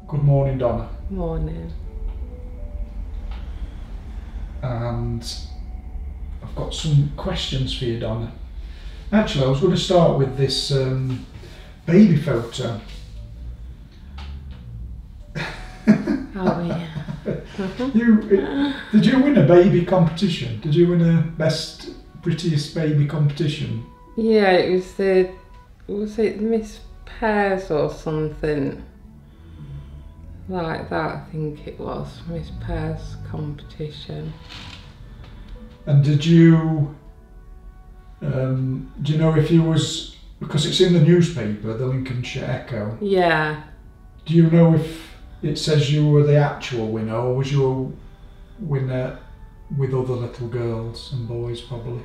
Good morning, Donna. Morning. And I've got some questions for you, Donna. Actually, I was going to start with this baby photo. Oh yeah. Did you win a baby competition? Did you win a best prettiest baby competition? Yeah, it was it Miss Pears or something like that, I think it was, Miss Pears competition. And did you, do you know if you was, because it's in the newspaper, the Lincolnshire Echo. Yeah. Do you know if it says you were the actual winner, or was you a winner with other little girls and boys probably?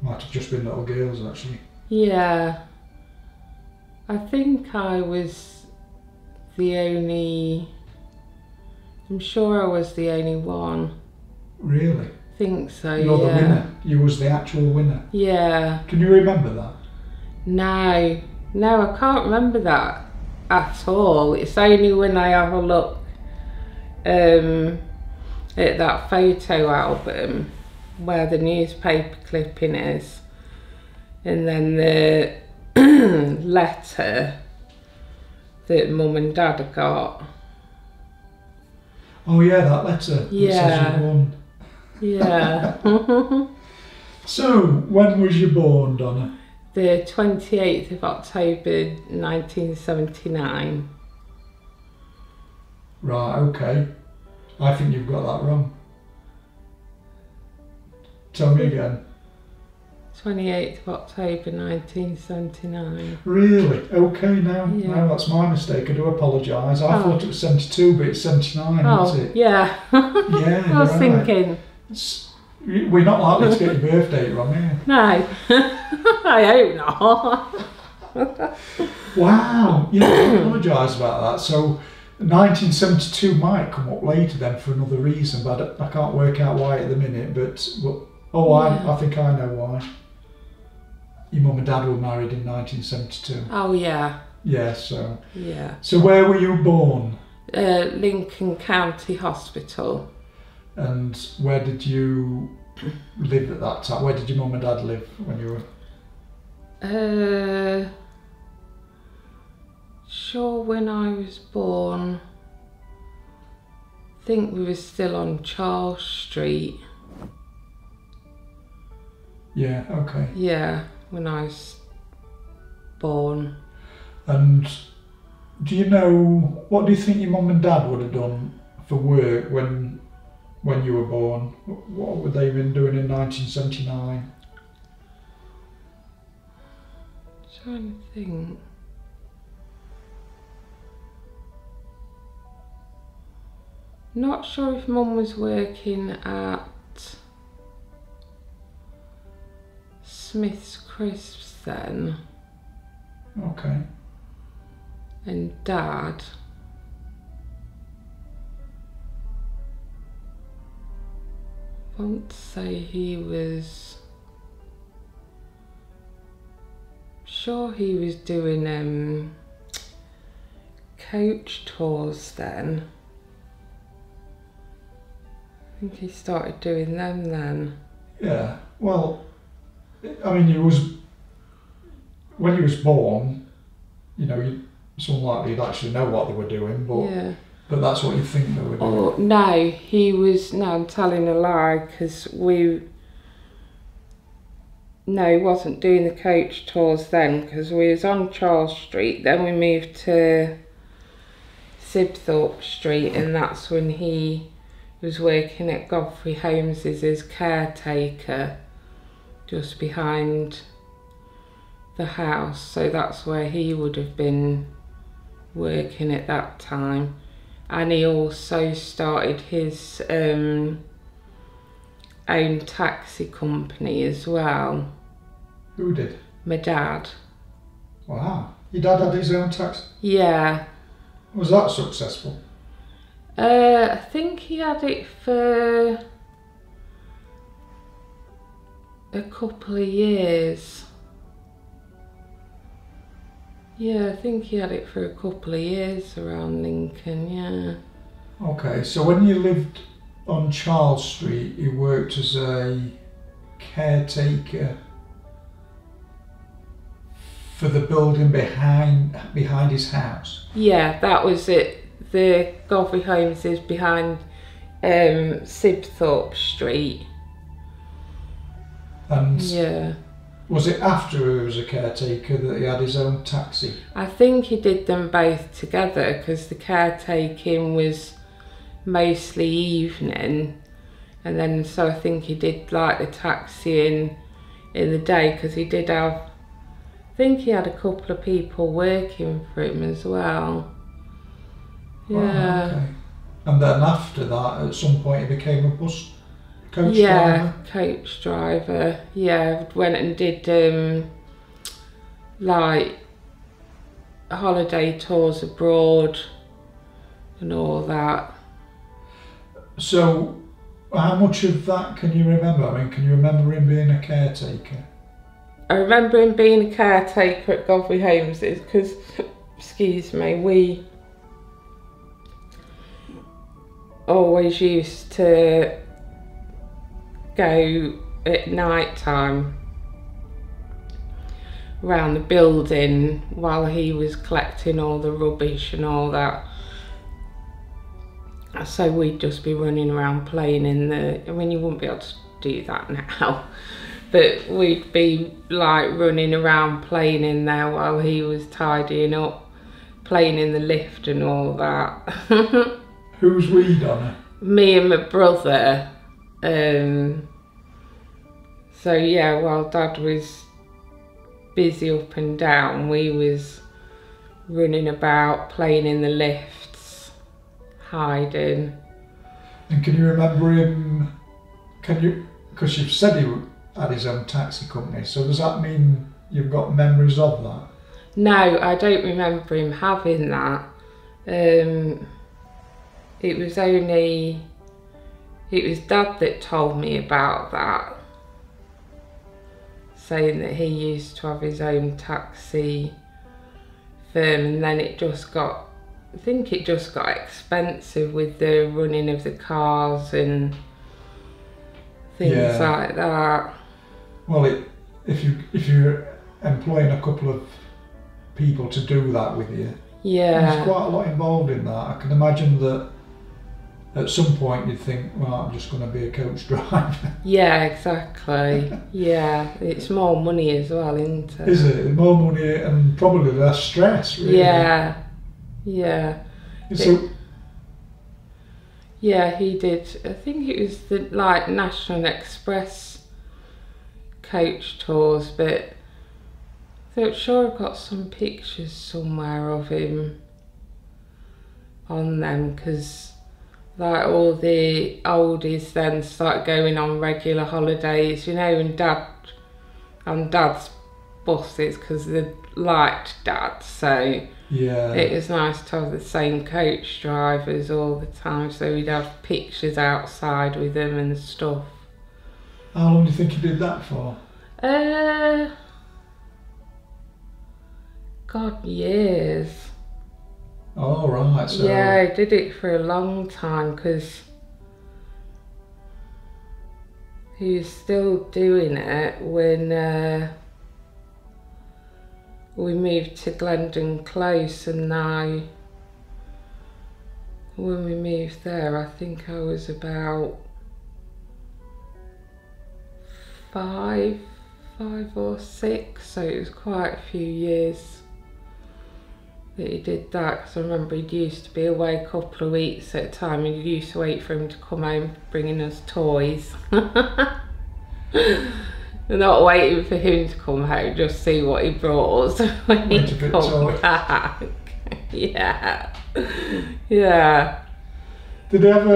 Might have just been little girls actually. Yeah. I think I was the only, I'm sure I was the only one. Really? I think so, You're yeah. the winner. You was the actual winner. Yeah. Can you remember that? No, I can't remember that at all. It's only when I have a look at that photo album where the newspaper clipping is, and then the letter that Mum and Dad had got. Oh yeah, that letter that Yeah. says you won. Yeah. So, when was you born, Donna? The 28th of October 1979. Right, okay. I think you've got that wrong. Tell me again. 28th of October 1979. Really? Okay, now Yeah. that's my mistake. I do apologise. I thought it was 72, but it's 79, Oh, isn't it? yeah. Yeah, I was you're right. thinking, We're not likely to get your birthday wrong here. no, I hope not. Wow, yeah, I apologise about that. So 1972 might come up later then for another reason, but I can't work out why at the minute. But I think I know why. Your mum and dad were married in 1972. Oh, yeah. Yeah, so. Yeah. So where were you born? Lincoln County Hospital. And where did you live at that time? Where did your mum and dad live when you were? Sure, when I was born, I think we were still on Charles Street. Yeah, okay. Yeah, when I was born. And do you know, what do you think your mum and dad would have done for work when you were born? What would they have been doing in 1979? Trying to think. Not sure if Mum was working at Smith's Crisps then, Okay. and Dad, I want to say he was, sure he was doing coach tours then. I think he started doing them then. Yeah, well, I mean, when you was born, you know, it's unlikely you'd actually know what they were doing, but Yeah. but that's what you think they were doing. Oh, no, I'm telling a lie, because he wasn't doing the coach tours then, because we was on Charles Street, then we moved to Sibthorpe Street, and that's when he was working at Godfrey Holmes's as caretaker, just behind the house, so that's where he would have been working at that time. And he also started his own taxi company as well. Who did? My dad. Wow. Your dad had his own taxi? Yeah. Was that successful? I think he had it for a couple of years. Yeah, I think he had it for a couple of years around Lincoln, yeah. Okay, so when you lived on Charles Street, you worked as a caretaker for the building behind his house? Yeah, that was it. The Godfrey Homes is behind Sibthorpe Street. And yeah. Was it after he was a caretaker that he had his own taxi? I think he did them both together because the caretaking was mostly evening, and then so I think he did like the taxiing in the day because he did have, I think he had a couple of people working for him as well. Yeah. Oh, okay. And then after that, at some point, he became a coach driver? Yeah, coach driver. Yeah, went and did like holiday tours abroad and all that. So, how much of that can you remember? I mean, can you remember him being a caretaker? I remember him being a caretaker at Godfrey Homes because, excuse me, we always used to go at night time around the building while he was collecting all the rubbish and all that. So we'd just be running around playing in the, I mean, you wouldn't be able to do that now, but we'd be like running around playing in there while he was tidying up, playing in the lift and all that. Who's we, Donna? Me and my brother. So yeah, while Dad was busy up and down, we was running about, playing in the lifts, hiding. And can you remember him, because you've said he had his own taxi company, so does that mean you've got memories of that? No, I don't remember him having that. It was Dad that told me about that, saying that he used to have his own taxi firm, and then it just got, I think it just got expensive with the running of the cars and things like that. Well, if you're employing a couple of people to do that with you, there's quite a lot involved in that. I can imagine that at some point you'd think, well, I'm just going to be a coach driver. Yeah, exactly. Yeah, it's more money as well, isn't it? Is it? More money and probably less stress, really. Yeah, yeah. So, yeah, he did. I think it was the like National Express coach tours, but I'm sure I've got some pictures somewhere of him on them, because like all the oldies then start going on regular holidays, you know, and Dad's buses, because they liked Dad, so yeah, it was nice to have the same coach drivers all the time, so we'd have pictures outside with them and stuff. How long do you think you did that for? God, years. Oh, right. So yeah, I did it for a long time because he was still doing it when we moved to Glendon Close, and now when we moved there, I think I was about five or six, so it was quite a few years that he did that, because I remember he used to be away a couple of weeks at a time, and he used to wait for him to come home bringing us toys. Not waiting for him to come home, just see what he brought us when he come back. Yeah, yeah. Did he have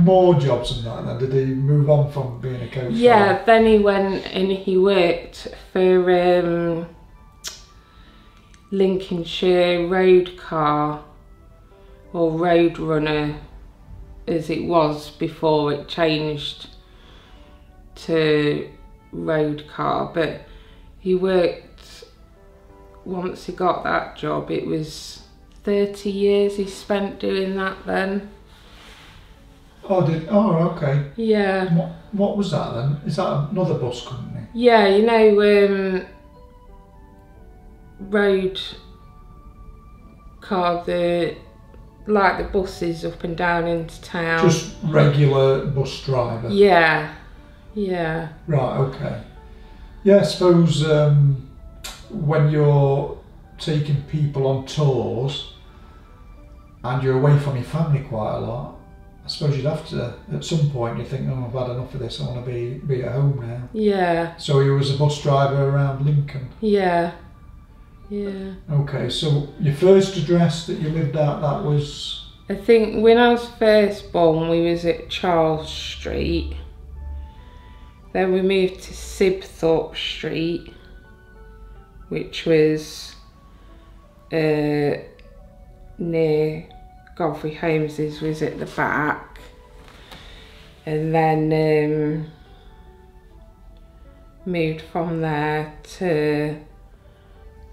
more jobs than that then? Did he move on from being a coach? Yeah, then he went and he worked for Lincolnshire Road Car, or Road Runner as it was before it changed to Road Car, but he worked, once he got that job, it was 30 years he spent doing that then. Oh, okay. Yeah. What was that then? Is that another bus company? Yeah, you know, road car, like the buses up and down into town. Just regular bus driver? Yeah, yeah. Right, okay. Yeah, I suppose when you're taking people on tours and you're away from your family quite a lot, I suppose you'd have to, at some point you think, oh, I've had enough of this, I want to be at home now. Yeah. So he was a bus driver around Lincoln? Yeah, yeah. Okay, so your first address that you lived at, that was? I think when I was first born, we was at Charles Street. Then we moved to Sibthorpe Street, which was near Godfrey Holmes's, was at the back. And then moved from there to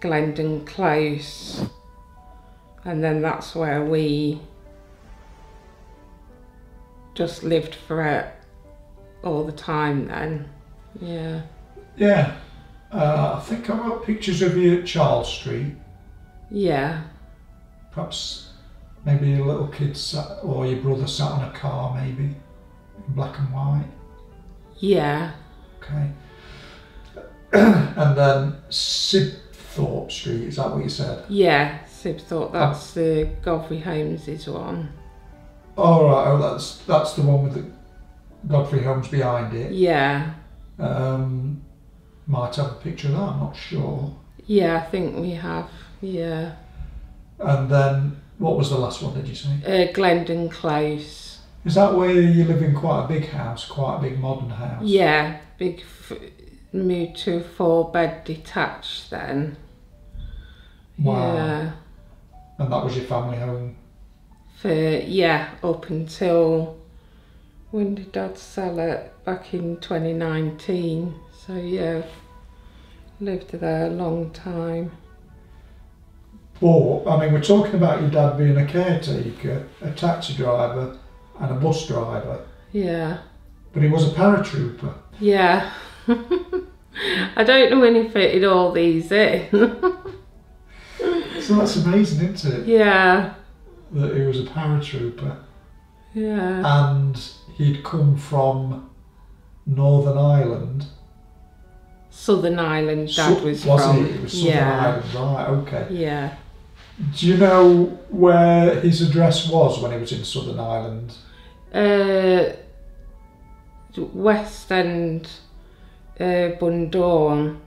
Glendon Close. And then that's where we just lived for it all the time then. Yeah. Yeah. I think I've got pictures of you at Charles Street. Yeah. Perhaps maybe a little kid sat, or your brother sat on a car maybe, in black and white. Yeah. Okay. And then Sibthorpe Street, is that what you said? Yeah, Sibthorpe, that's the Godfrey Holmes's one. Oh right, that's the one with the Godfrey Holmes behind it. Yeah. Might have a picture of that, I'm not sure. Yeah, I think we have, yeah. And then, what was the last one, did you say? Glendon Close. Is that where you live in quite a big house, quite a big modern house? Yeah, moved to a 4-bed detached then. Wow. Yeah. And that was your family home? Up until, when did Dad sell it? Back in 2019. So yeah, lived there a long time. But, I mean, we're talking about your dad being a caretaker, a taxi driver and a bus driver. Yeah. But he was a paratrooper. Yeah. I don't know when he fitted all these in. So that's amazing, isn't it? Yeah. That he was a paratrooper. Yeah. And he'd come from Northern Ireland. Southern Ireland, Dad was from. Was he? It was Southern Ireland, right, okay. Yeah. Do you know where his address was when he was in Southern Ireland? West End, Bundawn.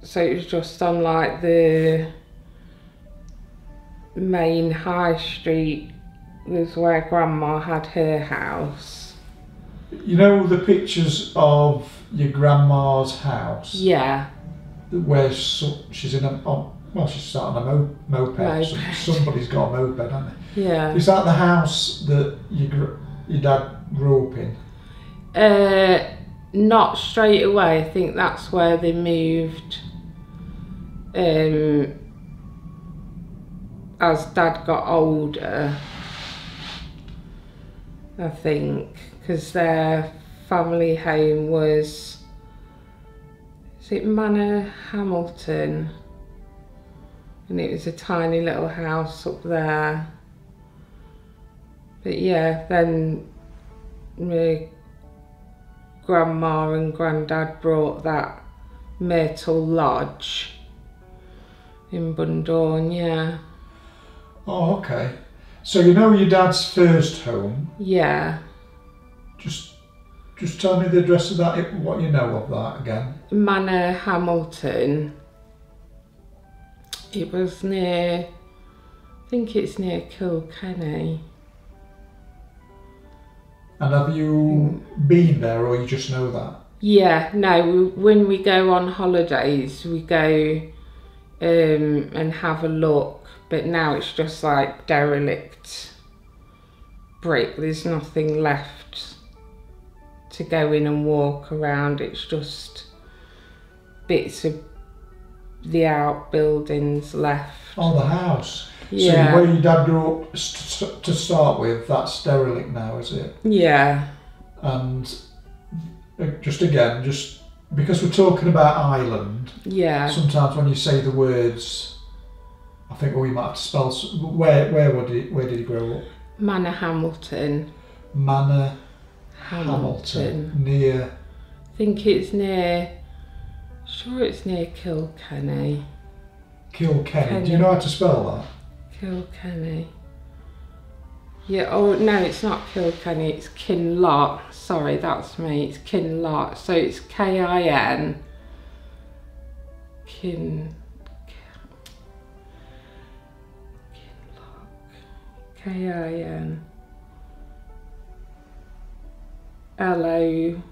So it was just on like the main high street, was where Grandma had her house. You know the pictures of your grandma's house? Yeah. Where she's in she's sat on a moped. Somebody's got a moped, hasn't they? Yeah. Is that the house that your dad grew up in? Not straight away. I think that's where they moved as Dad got older, I think, because their family home was, is it Manor Hamilton? And it was a tiny little house up there. But yeah, then my Grandma and Granddad brought that Myrtle Lodge in Bundawn, yeah. Oh, okay. So you know your dad's first home? Yeah. Just tell me the address of that, what you know of that again. Manor Hamilton. It was near, I think it's near Kilkenny. And have you been there, or you just know that? Yeah, no, when we go on holidays, we go and have a look, but now it's just like derelict brick. There's nothing left to go in and walk around. It's just bits of the outbuildings left. Oh, the house. Yeah. So where your dad grew up to start with, that's derelict now, is it? Yeah. And just because we're talking about Ireland, Yeah. sometimes when you say the words, I think, oh, you might have to spell. Where did he grow up? Manor Hamilton. Manor Hamilton. Near. I think it's near. Sure, it's near Kilkenny. Kilkenny. Do you know how to spell that? Kilkenny. Yeah, oh no, it's not Kilkenny, it's Kinloch. Sorry, that's me, it's Kinloch. So it's K-I-N. Kinloch. K-I-N. L-O-U-G-H,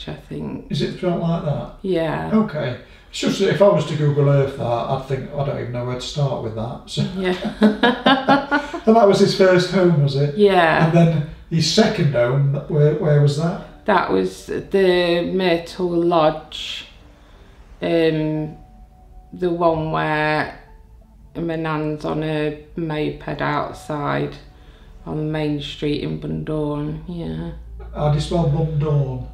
I think. Is it spelled like that? Yeah. Okay. It's just that if I was to Google Earth that, I'd think, I don't even know where to start with that. So. Yeah. And that was his first home, was it? Yeah. And then his second home, where was that? That was the Myrtle Lodge. The one where my nan's on a moped outside on the main street in Bundawn. Yeah. How do you spell Bundawn?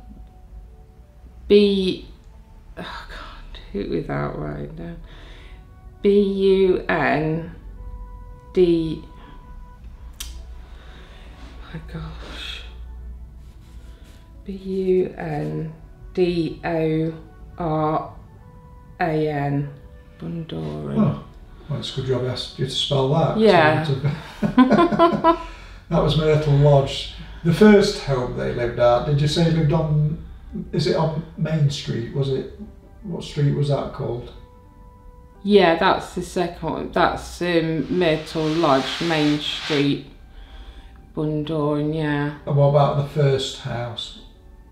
Oh, I can't do it without writing down. B-U-N-D. My gosh. B-U-N-D-O-R-A-N. Bundoran. Oh, well, it's a good job I asked you to spell that. Yeah. That was Myrtle Lodge. The first home they lived at, did you say lived on, is it on Main Street? Was it, what street was that called? Yeah, that's the second one. That's Myrtle Lodge, Main Street, Bundawn, yeah. And what about the first house?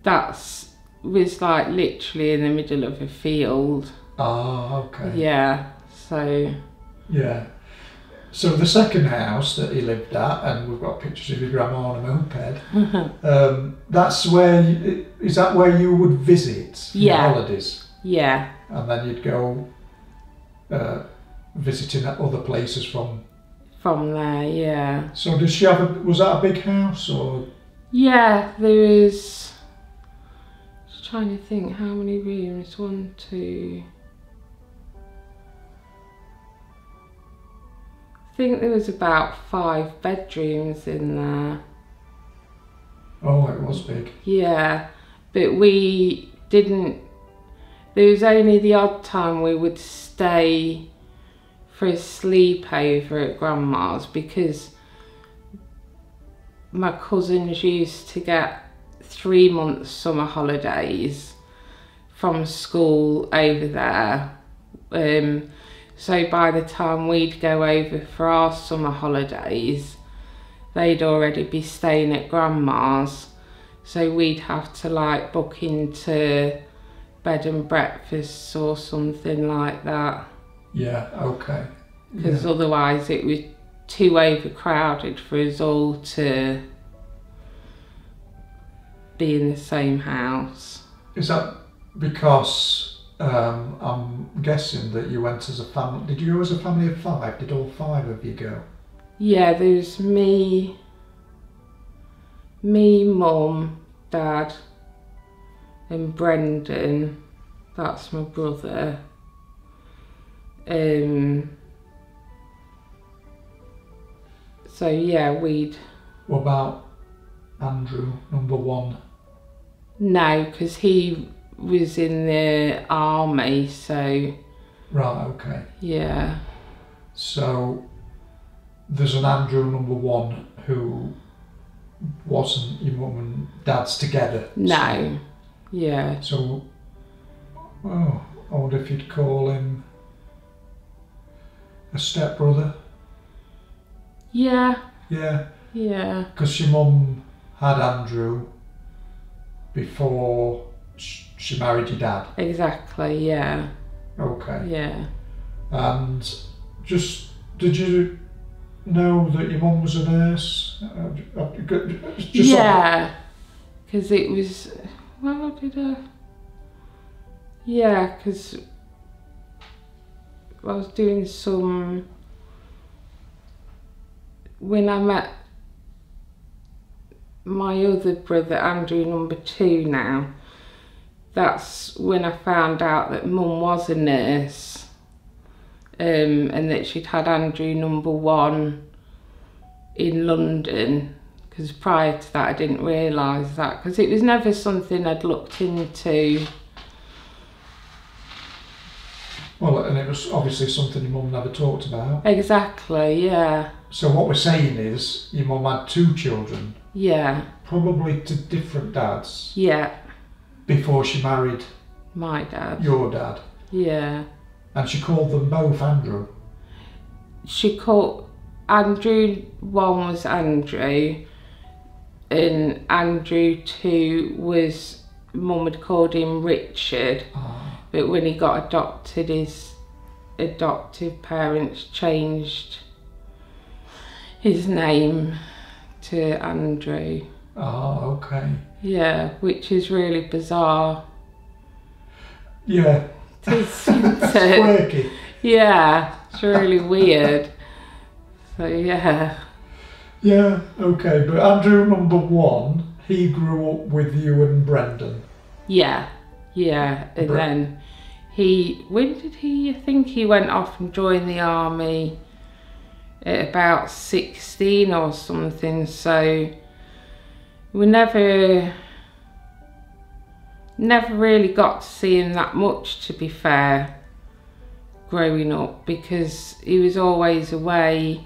Was like literally in the middle of a field. Ah, okay. Yeah, so... Yeah. So the second house that he lived at, and we've got pictures of your grandma on a moped, that's where, is that where you would visit your holidays? Yeah. And then you'd go visiting at other places from there, yeah. So does she have was that a big house or? Yeah, there is, just trying to think how many rooms, 1, 2, I think there was about 5 bedrooms in there. Oh, it was big. Yeah, but we didn't, there was only the odd time we would stay for a sleepover at Grandma's because my cousins used to get 3 months summer holidays from school over there. So by the time we'd go over for our summer holidays, they'd already be staying at Grandma's. So we'd have to like book into bed and breakfasts or something like that. Yeah, okay. Because otherwise it was too overcrowded for us all to be in the same house. Is that because I'm guessing that you went as a family? Did you go as a family of 5? Did all 5 of you go? Yeah, there's me, Mum, Dad, and Brendan. That's my brother. So yeah, we'd... What about Andrew, number 1? No, because he was in the army, so... Right, okay. Yeah. So there's an Andrew, number 1, who wasn't your mum and dad's together. No. Yeah. So, I wonder if you'd call him a stepbrother. Yeah. Yeah. Yeah. Because your mum had Andrew before she married your dad. Exactly, yeah. Okay. Yeah. And just, did you know that your mum was a nurse? Yeah. Because it was, well, Yeah, because I was doing some, when I met my other brother, Andrew number 2 now, that's when I found out that Mum was a nurse, and that she'd had Andrew number 1 in London, because prior to that I didn't realise that, because it was never something I'd looked into. Well, and it was obviously something your mum never talked about. Exactly, yeah. So what we're saying is your mum had 2 children. Yeah. Probably to different dads. Yeah. Before she married my dad. Your dad. Yeah. And she called them both Andrew. She called Andrew 1 was Andrew, and Andrew 2 was, Mum had called him Richard. But when he got adopted, his adoptive parents changed his name to Andrew. Oh, okay. Yeah, which is really bizarre. Yeah. It's quirky. Yeah, it's really weird. So yeah. Yeah, okay. But Andrew number 1, he grew up with you and Brendan. Yeah, yeah. And then when did he, I think he went off and joined the army at about 16 or something, so we never really got to see him that much, to be fair, growing up, because he was always away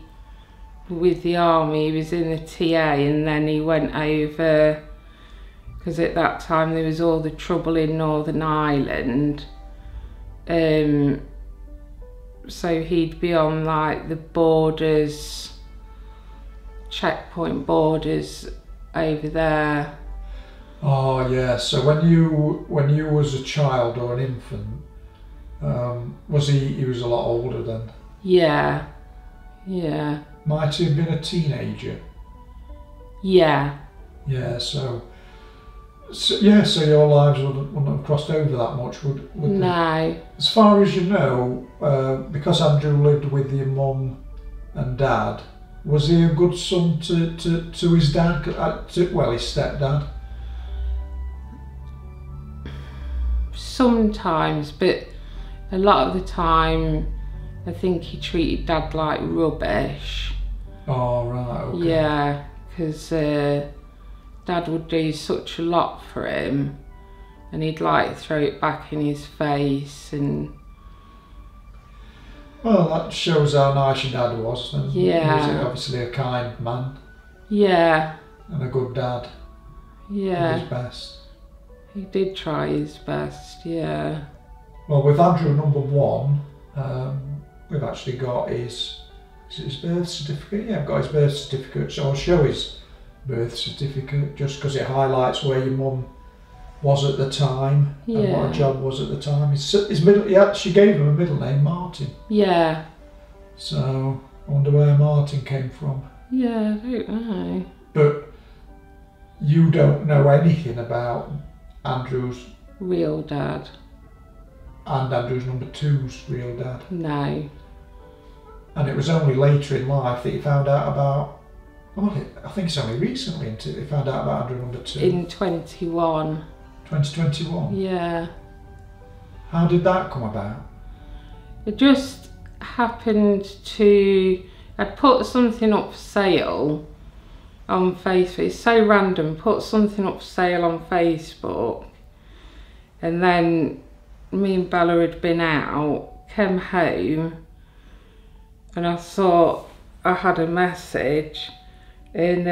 with the army. He was in the TA, and then he went over, because at that time there was all the trouble in Northern Ireland, so he'd be on like the borders, checkpoint borders over there. Oh yeah, so when you was a child or an infant, was he was a lot older then? Yeah, yeah. Might he have been a teenager? Yeah. Yeah, so your lives wouldn't have crossed over that much, would they? No. As far as you know, because Andrew lived with your mum and dad, was he a good son to his dad, his stepdad? Sometimes, but a lot of the time I think he treated Dad like rubbish. Oh right, okay. Yeah, because Dad would do such a lot for him, and he'd like throw it back in his face. And well, that shows how nice your dad was. And yeah, he was obviously a kind man. Yeah. And a good dad. Yeah. Did his best. He did try his best, yeah. Well, with Andrew number 1, we've actually got his birth certificate. Yeah, I've got his birth certificate, so I'll show his birth certificate just because it highlights where your mum was at the time and what her job was at the time. His middle, she gave him a middle name, Martin. Yeah. So I wonder where Martin came from. Yeah, I don't know. But you don't know anything about Andrew's real dad and Andrew's number 2's real dad. No. And it was only later in life that you found out about. Well, I think it's only recently until you found out about Andrew number 2. In 2021. Yeah. How did that come about? It just happened to. I'd put something up for sale on Facebook. It's so random. Put something up for sale on Facebook, and then me and Bella had been out, came home, and I thought I had a message, and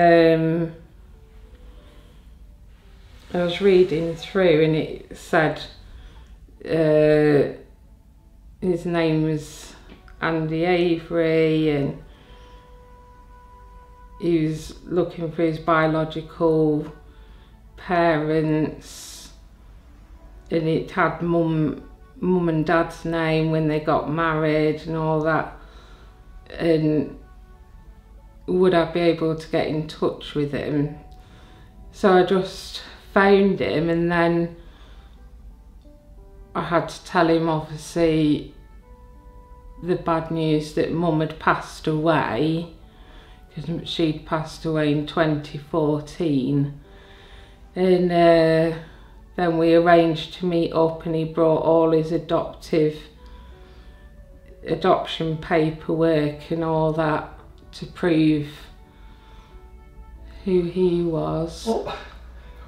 I was reading through, and it said his name was Andy Avery, and he was looking for his biological parents, and it had mum and dad's name when they got married and all that, and would I be able to get in touch with him? So I just phoned him, and then I had to tell him, obviously, the bad news that Mum had passed away, because she'd passed away in 2014. And then we arranged to meet up, and he brought all his adoption paperwork and all that to prove who he was.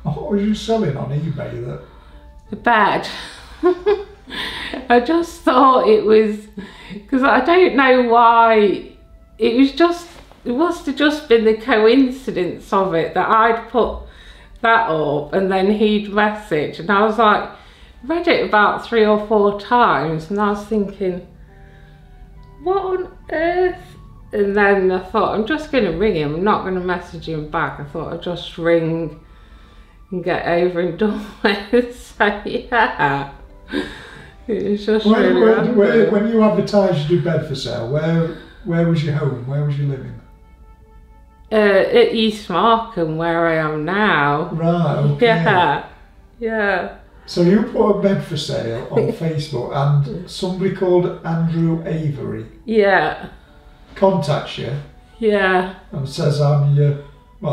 What were you selling on eBay? The bed. I just thought it was, because I don't know why, it must have just been the coincidence of it that I'd put that up and then he'd message, and I was like, read it about 3 or 4 times, and I was thinking, what on earth? And then I thought, I'm just going to ring him, I'm not going to message him back. I thought I'd just ring and get over and done with. So yeah, it was just when you advertised your bed for sale, where was your home? Where was you living? At East Markham, where I am now. Right, okay. Yeah. So you put a bed for sale on Facebook, and somebody called Andrew Avery contacts you. Yeah. And says, I'm your,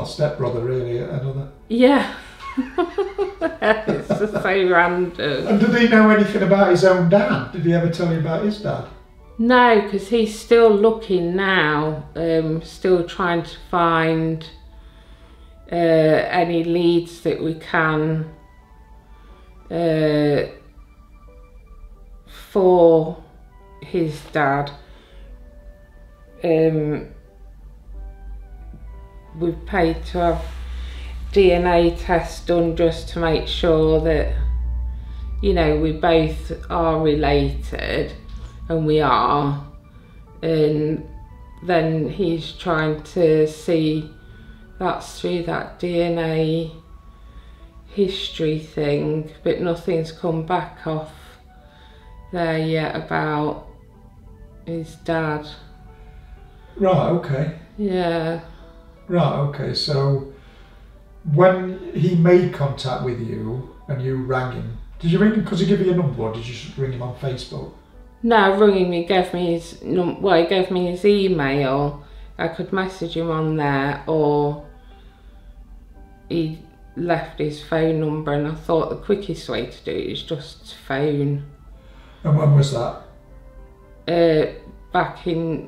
stepbrother really, another. Yeah. It's just so random. And did he know anything about his own dad? Did he ever tell you about his dad? No, because he's still looking now, still trying to find any leads that we can for his dad. We've paid to have DNA tests done just to make sure that, you know, we both are related. And we are, and then he's trying to see that's through that DNA history thing, but nothing's come back off there yet about his dad. Right, okay. Yeah. Right, okay, so when he made contact with you and you rang him, did you ring him because he gave you a number, or did you just ring him on Facebook? No, ringing me, gave me his he gave me his email. I could message him on there, or he left his phone number, and I thought the quickest way to do it is just phone. And when was that? Back in,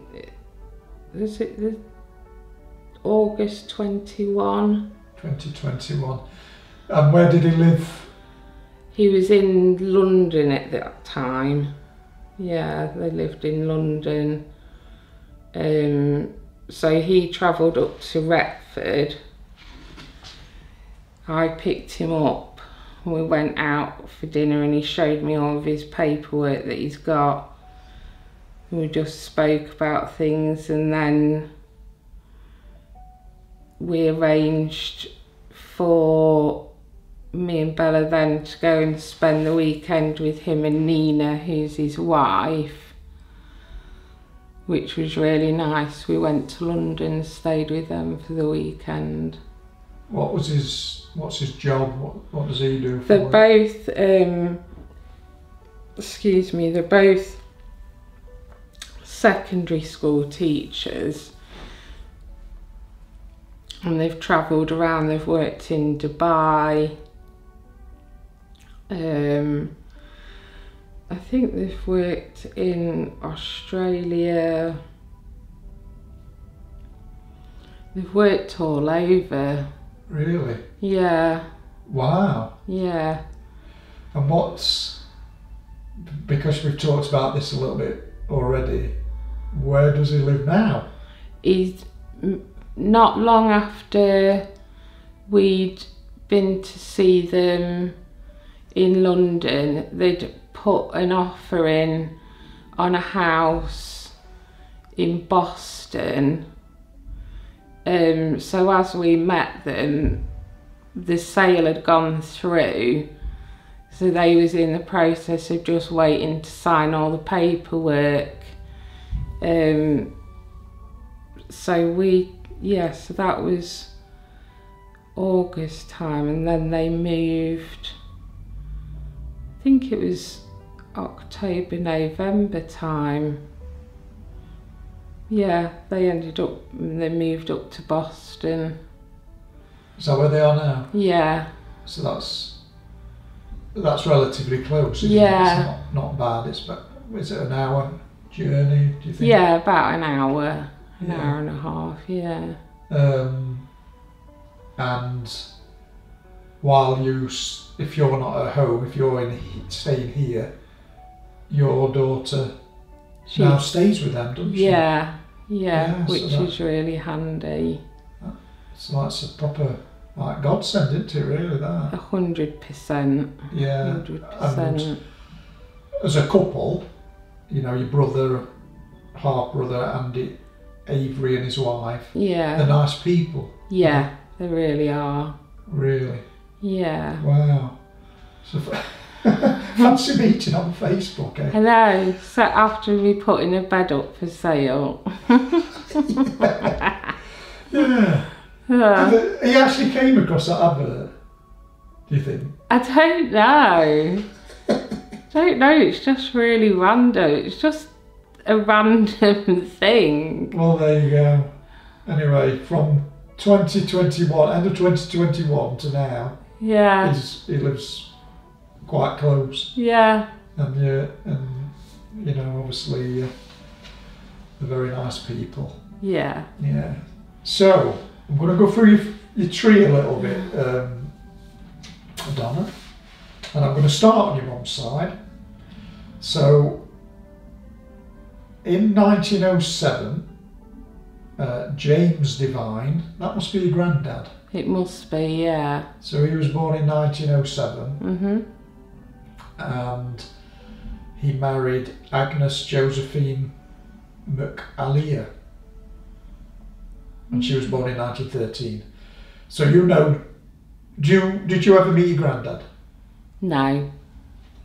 was it the August 21? 2021. And where did he live? He was in London at that time. Yeah, they lived in London. So he travelled up to Retford. I picked him up. We went out for dinner, and he showed me all of his paperwork that he's got. We just spoke about things, and then we arranged for me and Bella then to go and spend the weekend with him and Nina, who's his wife, which was really nice. We went to London, stayed with them for the weekend. What's his job? What does he do for They're work? both they're both secondary school teachers, and they've travelled around. They've worked in Dubai. I think they've worked in Australia. They've worked all over. Really? Yeah. Wow. Yeah. And because we've talked about this a little bit already, where does he live now? He's not long after we'd been to see them in London, they'd put an offer in on a house in Boston. So as we met them, the sale had gone through, so they was in the process of just waiting to sign all the paperwork. So that was August time, and then they moved, I think it was October, November time. Yeah, they moved up to Boston. Is that where they are now? Yeah. So that's relatively close, isn't it? Yeah. It's not bad. Is it an hour journey, do you think? Yeah, about an hour. An hour and a half, yeah. And while if you're not at home, if you're staying here, your daughter now stays with them, doesn't she? Yeah, which is really handy. So that's a proper godsend, isn't it, really, that? 100%. Yeah. 100%. And as a couple, your brother, half brother Andy, Avery and his wife, they're nice people. Yeah, they really are. Really? Yeah. Wow. So fancy meeting on Facebook, eh? I know. So after we putting a bed up for sale. Yeah. He actually came across that advert, do you think? I don't know. It's just really random. It's just a random thing. Well, there you go. Anyway, from 2021, end of 2021 to now, he lives quite close. Yeah. And obviously, they're very nice people. Yeah. Yeah. So, I'm going to go through your tree a little bit, Donna, and I'm going to start on your mum's side. So, in 1907, James Devine, that must be your granddad. It must be, yeah. So he was born in 1907. Mm-hmm. And he married Agnes Josephine McAleer. And she was born in 1913. So did you ever meet your granddad? No,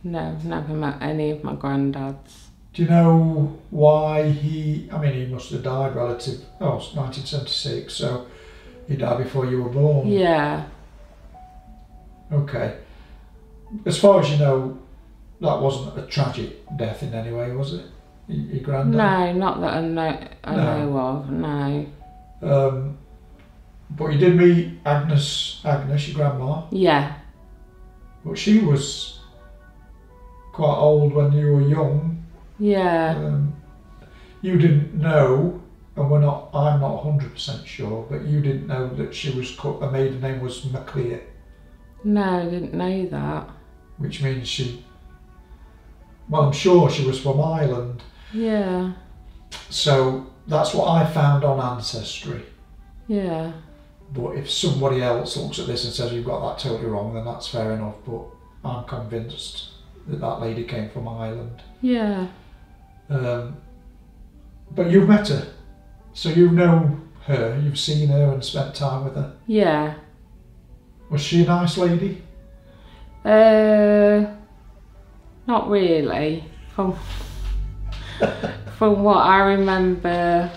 never met any of my granddads. Do you know why he must have died it's 1976, so he died before you were born. Yeah. Okay. As far as you know, that wasn't a tragic death in any way, was it? Your granddad? No, not that I know of, no. But you did meet Agnes, your grandma? Yeah. But she was quite old when you were young. Yeah. You didn't know, and I'm not 100% sure, but you didn't know that she was her maiden name was McLear. No, I didn't know that. Which means I'm sure she was from Ireland. Yeah. So that's what I found on Ancestry. Yeah. But if somebody else looks at this and says you've got that totally wrong, then that's fair enough. But I'm convinced that lady came from Ireland. Yeah. But you've met her, so you know her, you've seen her and spent time with her. Yeah. Was she a nice lady? Not really. From what I remember,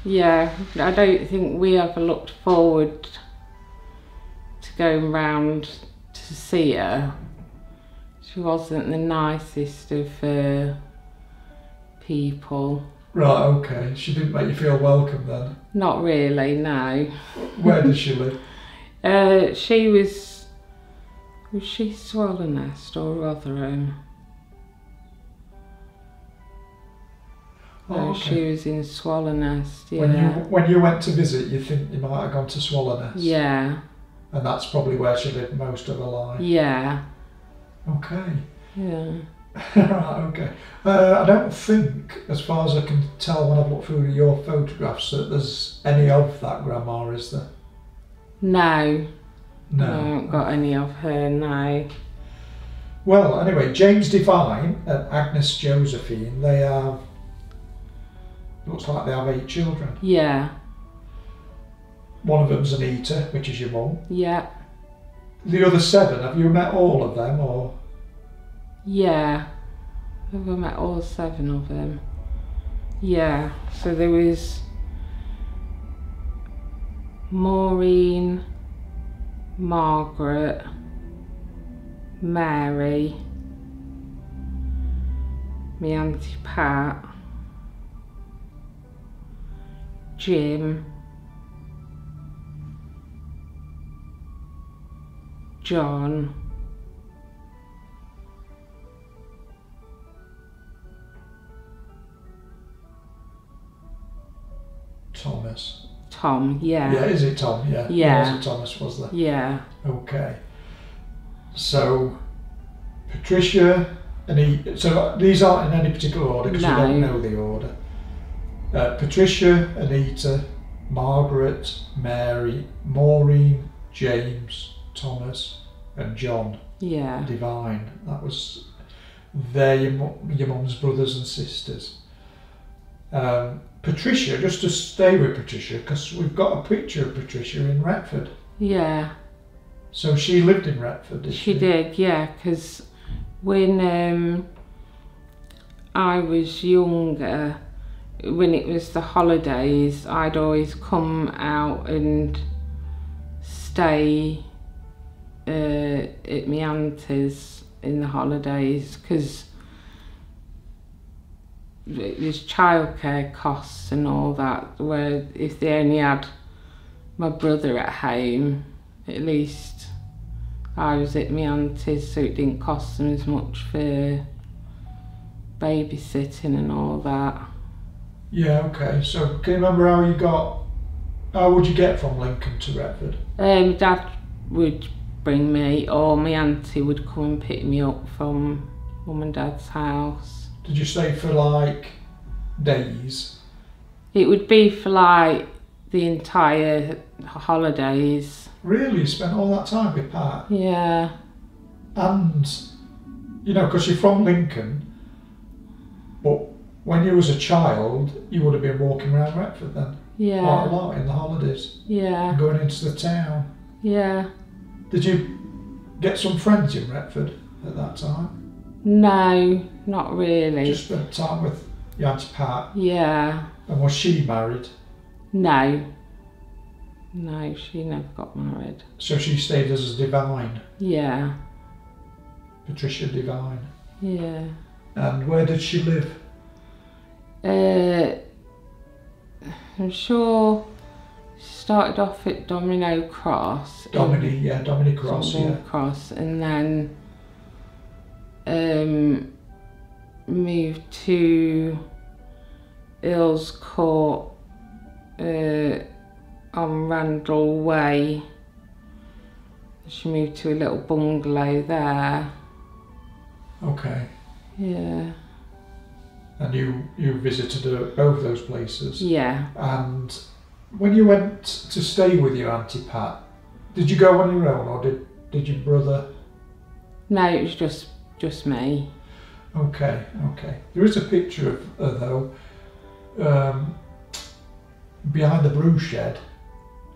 yeah, I don't think we ever looked forward to going round to see her. She wasn't the nicest of people. Right, okay. She didn't make you feel welcome then? Not really, no. Where did she live? Was she Swallownest or Rotherham? Oh, okay. She was in Swallownest, yeah. When you went to visit, you think you might have gone to Swallownest? Yeah. And that's probably where she lived most of her life? Yeah. Okay. Yeah. Right, okay. I don't think, as far as I can tell when I've looked through your photographs, that there's any of that grandma, is there? No. No. I haven't got any of her, no. Well, anyway, James Devine and Agnes Josephine, looks like they have 8 children. Yeah. One of them's Anita, which is your mum. Yeah. The other 7, have you met all of them, or? Yeah. Have I met all 7 of them? Yeah. So there was Maureen, Margaret, Mary, my Auntie Pat, Jim, John, Thomas. Tom, yeah. Yeah, is it Tom? Yeah. Yeah. There was a Thomas, was there? Yeah. Okay. So, Patricia, so these aren't in any particular order because we don't know the order. Patricia, Anita, Margaret, Mary, Maureen, James, Thomas, and John. Yeah. Divine. That was your mum's brothers and sisters. Patricia, just to stay with Patricia, because we've got a picture of Patricia in Retford. Yeah. So she lived in Retford, did she? She did, yeah, because when I was younger, when it was the holidays, I'd always come out and stay at my auntie's in the holidays, because it was childcare costs and all that, where if they only had my brother at home, at least I was at my auntie's, so it didn't cost them as much for babysitting and all that. Yeah, okay. So can you remember how would you get from Lincoln to Retford? Dad would bring me, or my auntie would come and pick me up from Mum and Dad's house. Did you stay for like days? It would be for like the entire holidays. Really? You spent all that time with Pat? Yeah. And, because you're from Lincoln, but when you was a child, you would have been walking around Retford then? Yeah. Quite a lot in the holidays? Yeah. Going into the town? Yeah. Did you get some friends in Retford at that time? No, not really. Just spent time with your Auntie Pat? Yeah. And was she married? No. No, she never got married. So she stayed as a Divine? Yeah. Patricia Divine? Yeah. And where did she live? I'm sure she started off at Domino Cross. Domino Cross, Cross, and then moved to Earls Court on Randall Way. She moved to a little bungalow there. Okay. Yeah. And you visited both those places? Yeah. And when you went to stay with your Auntie Pat, did you go on your own, or did your brother? No, it was just me. Okay. There is a picture of her though, behind the brew shed,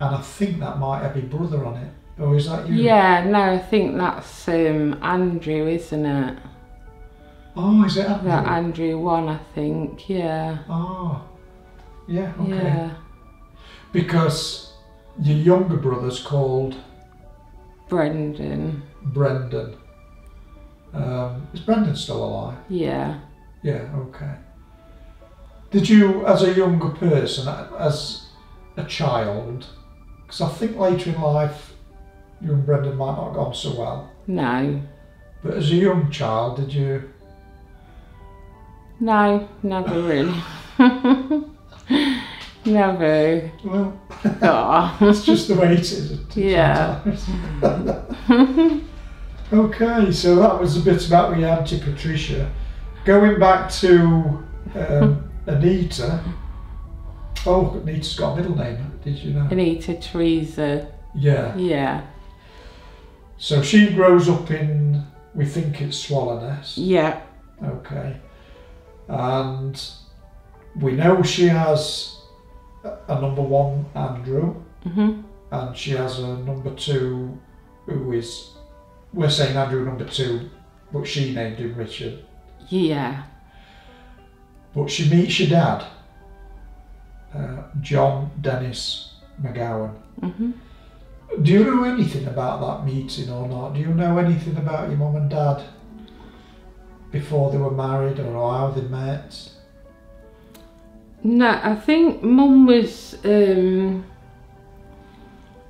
and I think that might have your brother on it. Or is that you? Yeah, no, I think that's Andrew, isn't it? Oh, is it Andrew? That Andrew one, I think, yeah. Oh, yeah, okay. Yeah. Because your younger brother's called? Brendan. Brendan. Is Brendan still alive? Yeah. Yeah, okay. Did you, as a younger person, as a child, because I think later in life you and Brendan might not have gone so well. No. But as a young child, did you? No, never really. Never. Well, Oh. it's just the way it is. Yeah. Okay, so that was a bit about your Auntie Patricia. Going back to Anita. Oh, Anita's got a middle name, did you know? Anita Teresa. Yeah. Yeah. So she grows up in, we think it's Swallownest. Yeah. Okay. And we know she has a number one, Andrew. Mhm. And she has a number two, who is, we're saying Andrew number two, but she named him Richard. Yeah. But she meets your dad, John Dennis McGowan. Mhm. Do you know anything about that meeting or not? Do you know anything about your mum and dad before they were married or how they met? No, I think Mum was,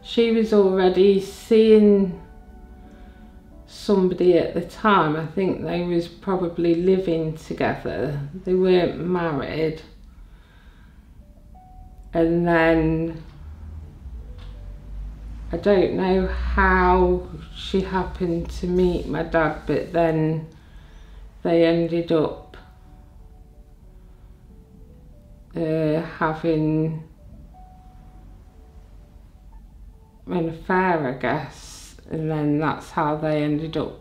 she was already seeing somebody at the time. I think they was probably living together. They weren't married. And then I don't know how she happened to meet my dad, but then they ended up having an affair, I guess, and then that's how they ended up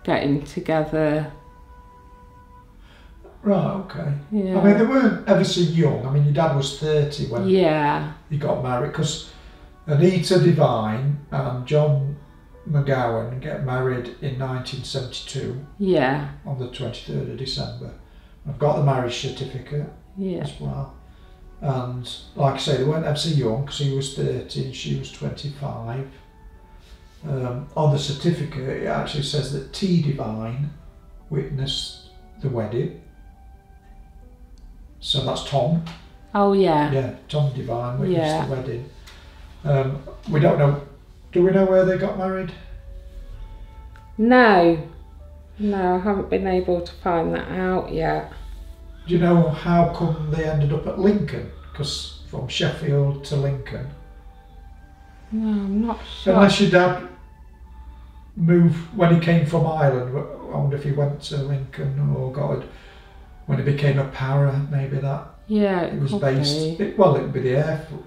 getting together. Right, okay. Yeah. I mean, they weren't ever so young. I mean, your dad was 30 when Yeah. he got married, because Anita Devine and John McGowan get married in 1972 Yeah. on the 23rd of December. I've got the marriage certificate Yeah. as well. And like I say, they weren't ever so young, because he was 30 and she was 25. On the certificate, it actually says that T. Devine witnessed the wedding. So that's Tom. Oh yeah. Yeah, Tom Devine witnessed Yeah. the wedding. We don't know. Do we know where they got married? No. No, I haven't been able to find that out yet. Do you know how come they ended up at Lincoln? Because from Sheffield to Lincoln. No, I'm not sure. Unless your dad moved when he came from Ireland. I wonder if he went to Lincoln or got it when he became a para. Maybe that Yeah, it was could based. be. It'd be the Air Force.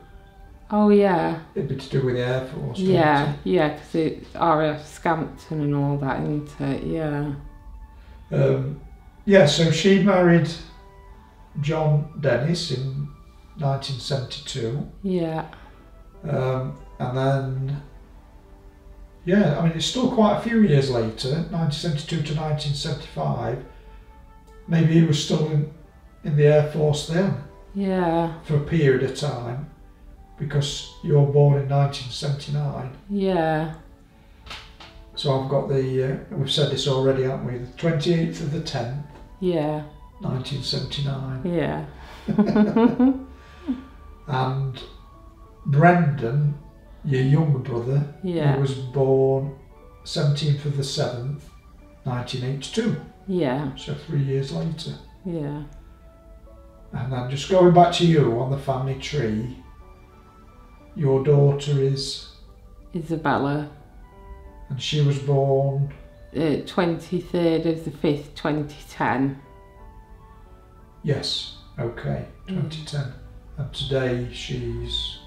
Oh yeah. It'd be to do with the Air Force. Yeah, yeah, because it's RAF Scampton and all that, isn't it? Yeah. Yeah. So she married John Dennis in 1972. Yeah. And then, yeah, I mean, it's still quite a few years later, 1972 to 1975. Maybe he was still in the Air Force then Yeah. for a period of time, because you were born in 1979. Yeah. So I've got we've said this already, haven't we? The 28th of the 10th, Yeah. 1979. Yeah. And Brendan, your younger brother, Yeah. he was born 17th of the 7th, 1982. Yeah. So 3 years later. Yeah. And then just going back to you on the family tree, your daughter is, Isabella. and she was born, 23rd of the 5th, 2010. yes, okay, 2010. And today she's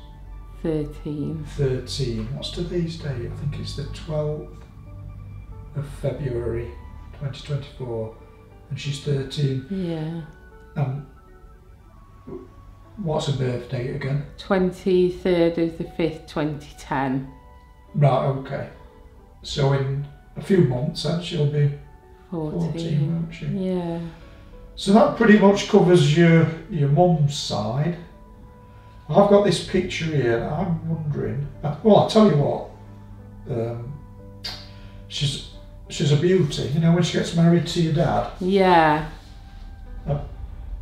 13. 13. What's today's date? I think it's the 12th of February 2024, and she's 13. Yeah. What's her birth date again? 23rd of the 5th, 2010. Right, okay. So in a few months then she'll be 14, won't she? Yeah. So that pretty much covers your mum's side. I've got this picture here and I'm wondering, well, I'll tell you what, she's a beauty, you know, when she gets married to your dad. Yeah.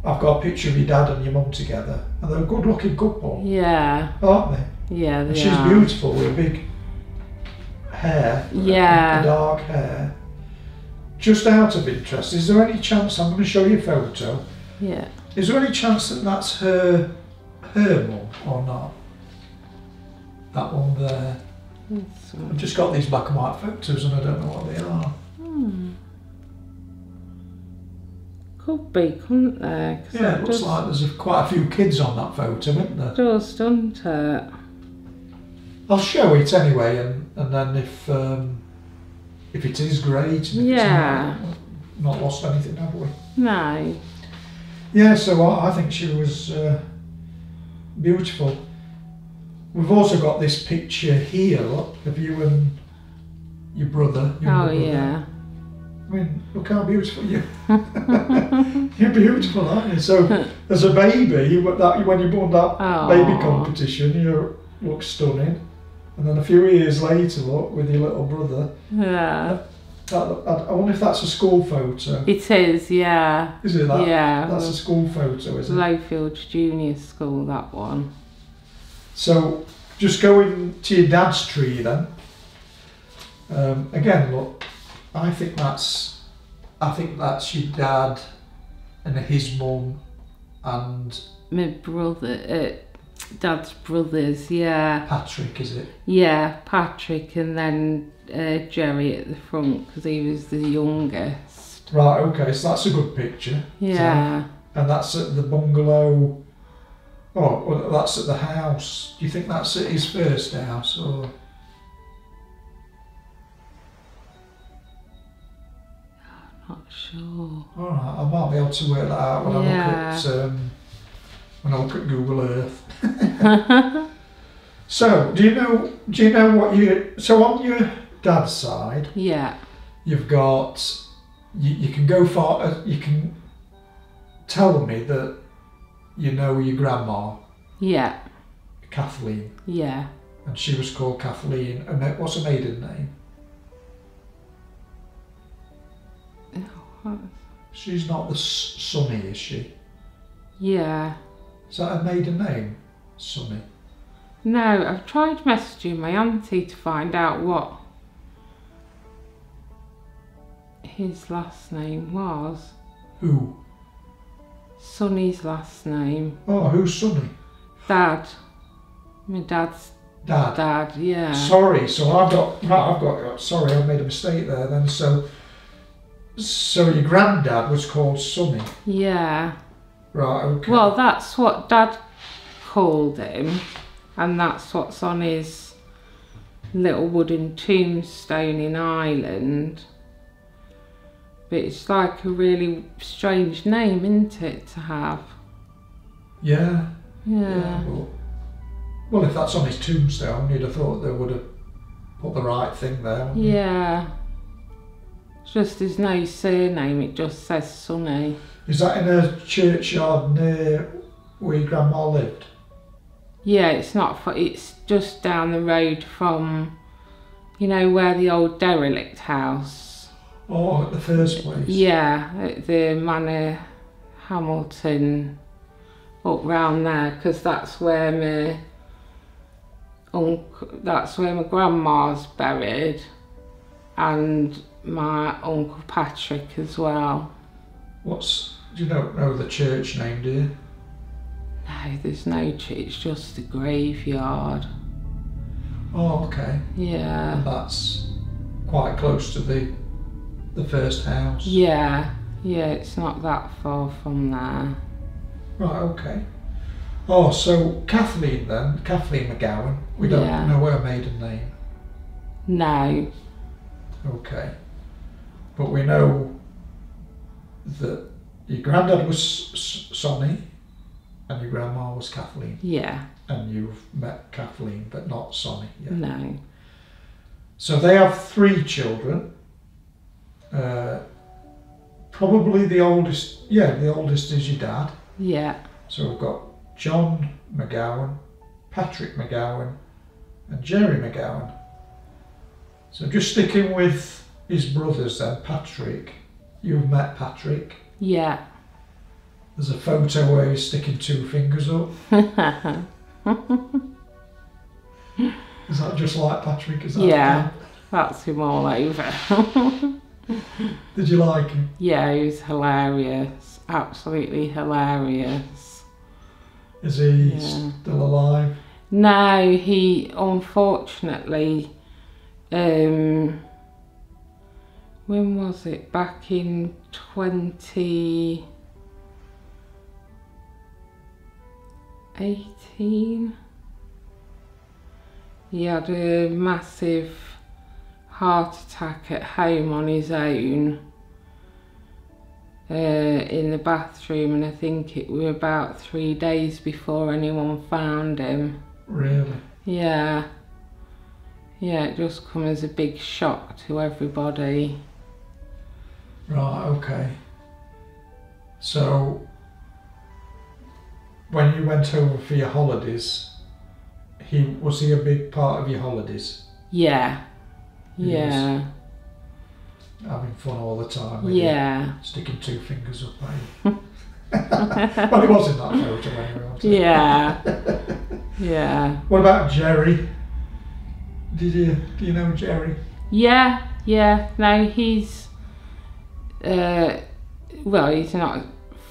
I've got a picture of your dad and your mum together, and they're a good looking couple, Yeah. aren't they? Yeah, they And she's are. beautiful with big hair, Yeah. dark hair. Just out of interest, is there any chance, I'm going to show you a photo, Yeah. is there any chance that that's her mum or not? That one there. This I've one. just got these black and white photos and I don't know what they are. Could be, couldn't there? 'Cause Yeah, that it looks does- like there's quite a few kids on that photo, isn't there? does, doesn't it? I'll show it anyway, and then if it is great, and if Yeah. it's not lost anything, have we? No. Yeah, so I think she was beautiful. We've also got this picture here, look, of you and your brother. Younger Oh, brother. yeah. I mean, look how beautiful you. You're beautiful, aren't you? So, as a baby, when you won that Aw. baby competition, you look stunning. And then a few years later, look, with your little brother. Yeah. I wonder if that's a school photo. It is, yeah. Is it that? Yeah. That's a school photo, is it? Lowfield Junior School, that one. So, just going to your dad's tree then. Again, look, I think that's your dad and his mum and my brother, Dad's brothers, yeah. Patrick, is it? Yeah, Patrick, and then Jerry at the front because he was the youngest. Right, okay, so that's a good picture. Yeah. So, and that's at the bungalow. Oh, well, that's at the house. Do you think that's at his first house or? Not sure. All right, I might be able to work that out when I look at Google Earth. So, do you know what so on your dad's side? Yeah. You've got you can go far. You can tell me that you know your grandma. Yeah. Kathleen. Yeah. And she was called Kathleen. And what's her maiden name? She's not the Sonny, is she? Yeah. Is that her maiden name? Sonny? No, I've tried messaging my auntie to find out what his last name was. Who? Sonny's last name. Oh, who's Sonny? Dad. My dad's Dad. dad, yeah. Sorry, so sorry, I made a mistake there then. So your granddad was called Sonny? Yeah. Right, okay. Well, that's what Dad called him, and that's what's on his little wooden tombstone in Ireland. But it's like a really strange name, isn't it, to have? Yeah. Yeah. Well, if that's on his tombstone, you'd have thought they would have put the right thing there. Yeah. It's just there's no surname, it just says Sonny. Is that in a churchyard near where your grandma lived? Yeah, it's just down the road from, you know, where the old derelict house. Oh, at the first place? Yeah, at the Manor Hamilton, up round there, because that's where my grandma's buried, and my Uncle Patrick as well. Do you know the church name, do you? No, there's no church, it's just a graveyard. Oh, okay. Yeah. And that's quite close to the first house? Yeah, it's not that far from there. Right, okay. Oh, so Kathleen McGowan, we don't know her maiden name? No. Okay. But we know that your granddad was Sonny and your grandma was Kathleen. Yeah. And you've met Kathleen, but not Sonny yet. No. So they have 3 children. Probably the oldest is your dad. Yeah. So we've got John McGowan, Patrick McGowan, and Jerry McGowan. So just sticking with his brothers then, Patrick. You've met Patrick. Yeah. There's a photo where he's sticking 2 fingers up. Is that just like Patrick? Is that yeah, that's him all over. Did you like him? Yeah, he was hilarious. Absolutely hilarious. Is he still alive? No, he unfortunately, when was it? Back in 2018? He had a massive heart attack at home on his own in the bathroom, and I think it was about 3 days before anyone found him. Really? Yeah. Yeah, it just come as a big shock to everybody. Right, okay. So, when you went over for your holidays, was he a big part of your holidays? Yeah. Yeah. having fun all the time. With Yeah. you, sticking 2 fingers up at you. Well, it was in that photo anyway, wasn't it? Yeah. Yeah. What about Jerry? Do you know Jerry? Yeah. No, he's well, he's not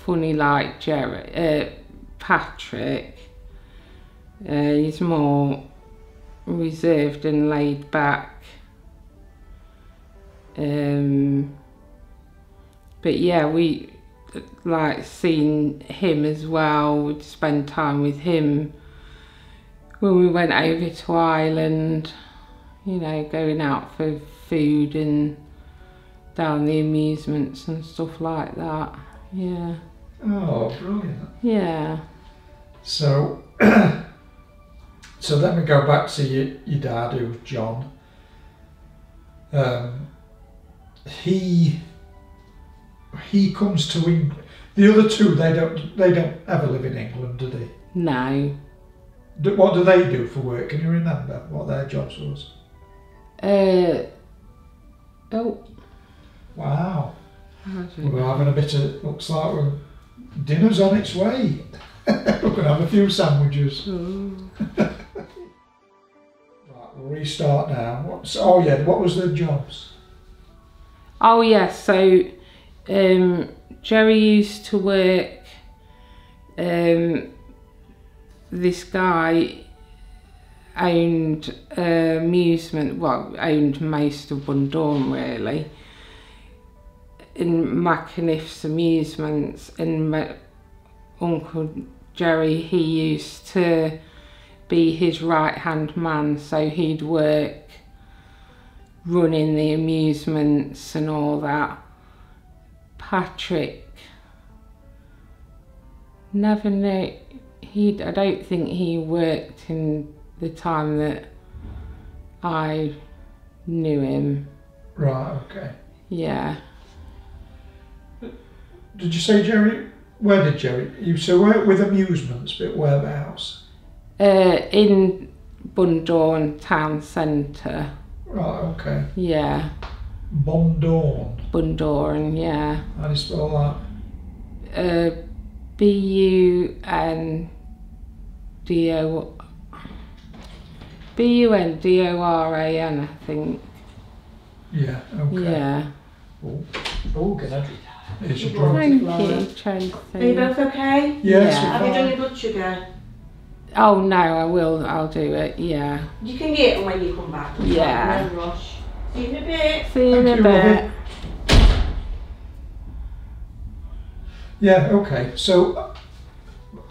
funny like Jerry. Patrick. He's more reserved and laid back. But yeah, we like seeing him as well. We'd spend time with him when we went over to Ireland, you know, going out for food and down the amusements and stuff like that. Yeah. Oh, brilliant. Yeah. So, so let me go back to your dad, who was John. He comes to England. The other 2, they don't ever live in England, do they? No. What do they do for work? Can you remember what their jobs was? Oh. Wow. We're having a bit of, looks like dinner's on its way. We're going to have a few sandwiches. Right, we'll restart now. What was their jobs? Oh yes, so Jerry used to work, this guy owned owned most of Bundoran really, in McAniff's Amusements, and my Uncle Jerry, he used to be his right hand man, so he'd work running the amusements and all that. Patrick, never knew, I don't think he worked in the time that I knew him. Right, okay. Yeah. Did you say Jerry? Where did Jerry? You so work with amusements, but whereabouts? In Bundoran town centre. Right, okay. Yeah. Bundoran, yeah. How do you spell that? Bundoran, I think. Yeah, okay. Yeah. Oh, good idea. Here's your Thank drink. you, Tracy. Are you both okay? Yes, Yeah. Have you we're done fine. your blood sugar? Oh no, I'll do it, yeah. You can get it when you come back. Yeah. No rush. See you in a bit. See you in a Thank you, bit. Robbie. Yeah, okay. So,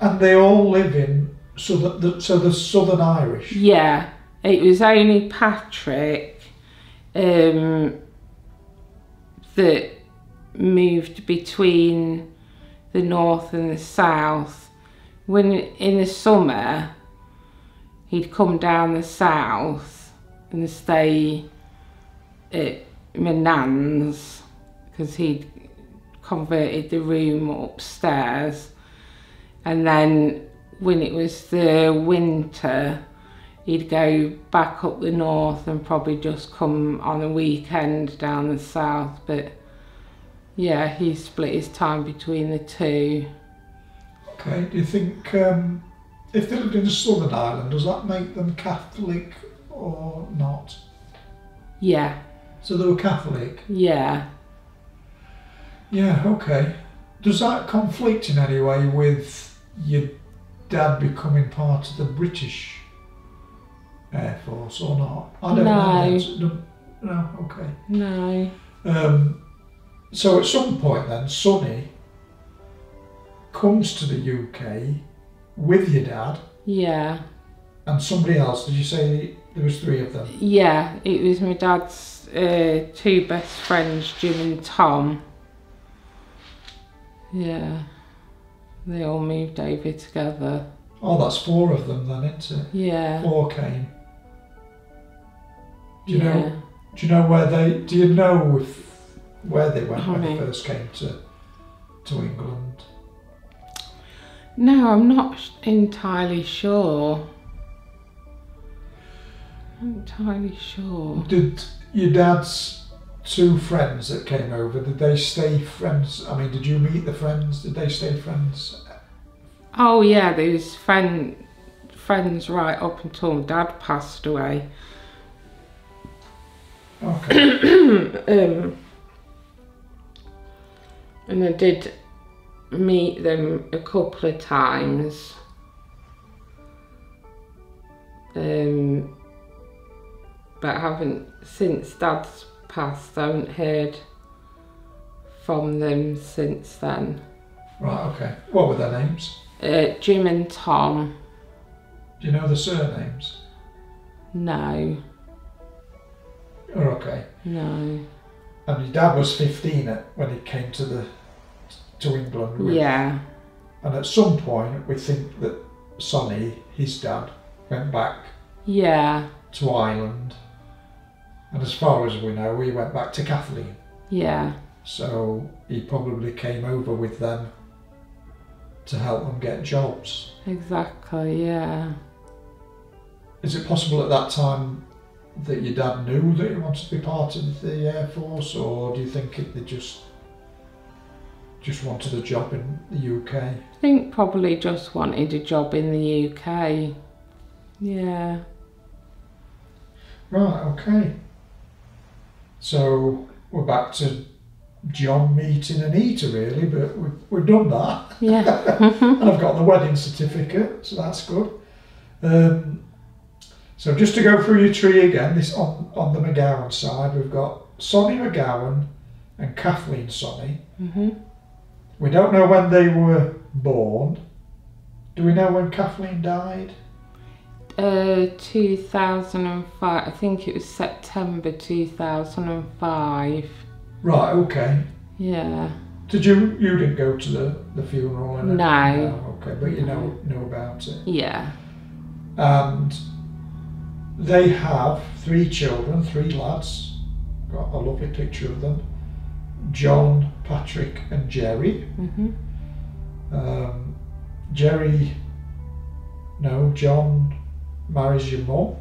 and they all live in the Southern Irish. Yeah, it was only Patrick that moved between the north and the south. When in the summer he'd come down the south and stay at my nan's because he'd converted the room upstairs, and then when it was the winter he'd go back up the north and probably just come on a weekend down the south. But yeah, he split his time between the 2. Okay, do you think if they lived in a Southern Ireland, does that make them Catholic or not? Yeah. So they were Catholic? Yeah. Yeah, okay. Does that conflict in any way with your dad becoming part of the British Air Force or not? I don't know. No, okay. No. So at some point then, Sonny comes to the UK with your dad Yeah. and somebody else. Did you say there was 3 of them? Yeah, it was my dad's 2 best friends, Jim and Tom. Yeah. They all moved over together. Oh, that's 4 of them then, isn't it? Yeah. 4 came. Do you Yeah. know? Do you know where they? Do you know where they went when they Honey. first came to England? No, I'm not entirely sure. Not entirely sure. Did your dad's two friends that came over, did they stay friends? I mean, did you meet the friends? Did they stay friends? Oh yeah, there was friends right up until my dad passed away. Okay. And I did meet them a couple of times. But I haven't, since Dad's passed, I haven't heard from them since then. Right, okay. What were their names? Jim and Tom. Do you know the surnames? No. Oh, okay. No. And your dad was 15 when he came to England. Yeah. And at some point, we think that Sonny, his dad, went back Yeah. to Ireland. And as far as we know, he went back to Kathleen. Yeah. So he probably came over with them to help them get jobs. Exactly, yeah. Is it possible at that time that your dad knew that he wanted to be part of the Air Force, or do you think they just wanted a job in the UK? I think probably just wanted a job in the UK. Yeah. Right, okay. So we're back to John meeting Anita really, but we've done that. Yeah. And I've got the wedding certificate, so that's good. So just to go through your tree again, this on the McGowan side, we've got Sonny McGowan and Kathleen Sonny. Mhm. We don't know when they were born. Do we know when Kathleen died? 2005. I think it was September 2005. Right, okay. Yeah. You didn't go to the funeral? And No. Okay, but you know about it. Yeah. And they have 3 children, 3 lads. Got a lovely picture of them. John, Patrick and Jerry. Mhm. John marries your mum,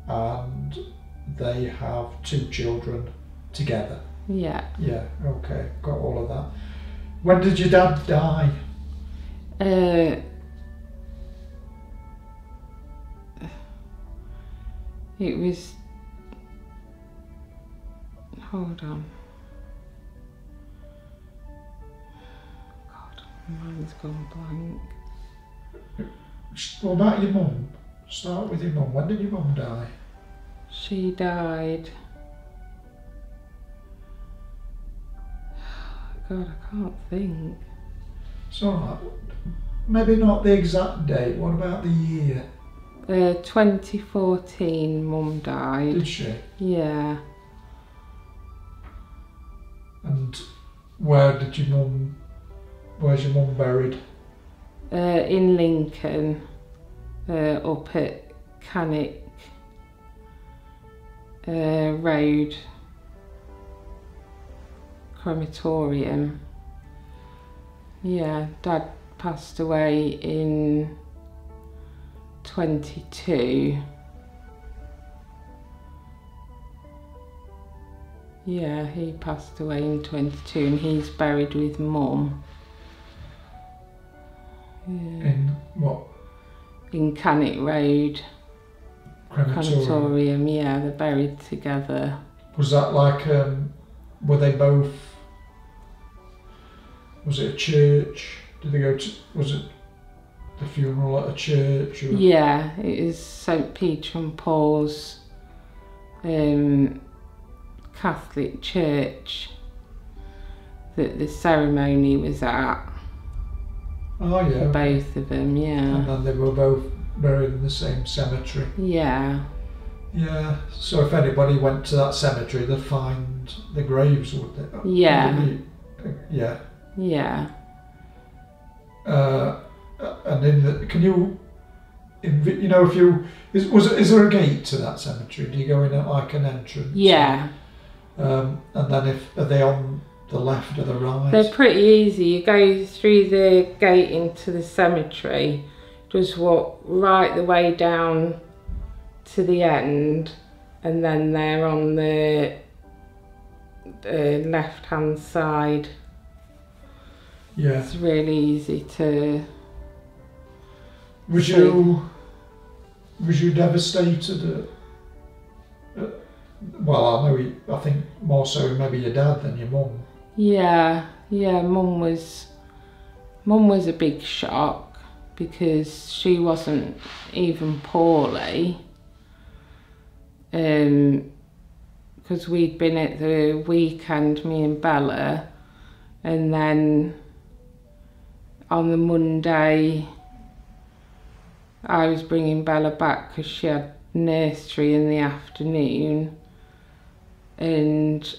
and they have 2 children together. Yeah. Yeah, okay, got all of that. When did your dad die? It was. Hold on. God, my mind's gone blank. What about your mum? Start with your mum. When did your mum die? She died. God, I can't think. It's alright. Maybe not the exact date. What about the year? 2014, Mum died. Did she? Yeah. And where's your mum buried? In Lincoln, up at Cannock Road crematorium. Yeah, Dad passed away in 22. Yeah, he passed away in 22 and he's buried with Mum. Yeah. In what? In Cannock Road crematorium, yeah, they're buried together. Was that like, were they both, was it a church? Did they go to, was it the funeral at a church? Or? Yeah, it is St Peter and Paul's Catholic church that the ceremony was at. Oh yeah. For both of them, yeah. And then they were both buried in the same cemetery. Yeah. Yeah, so if anybody went to that cemetery, they'd find the graves, would they? Yeah. Yeah. Yeah. And in the, can you, you know, if you, is there a gate to that cemetery? Do you go in at like an entrance? Yeah. And then are they on the left or the right? They're pretty easy. You go through the gate into the cemetery, just walk right the way down to the end, and then they're on the left hand side. Yeah. It's really easy to. Was you devastated? Well, I think more so maybe your dad than your mum. Yeah, mum was a big shock because she wasn't even poorly. Because we'd been at the weekend, me and Bella, and then on the Monday I was bringing Bella back because she had nursery in the afternoon, and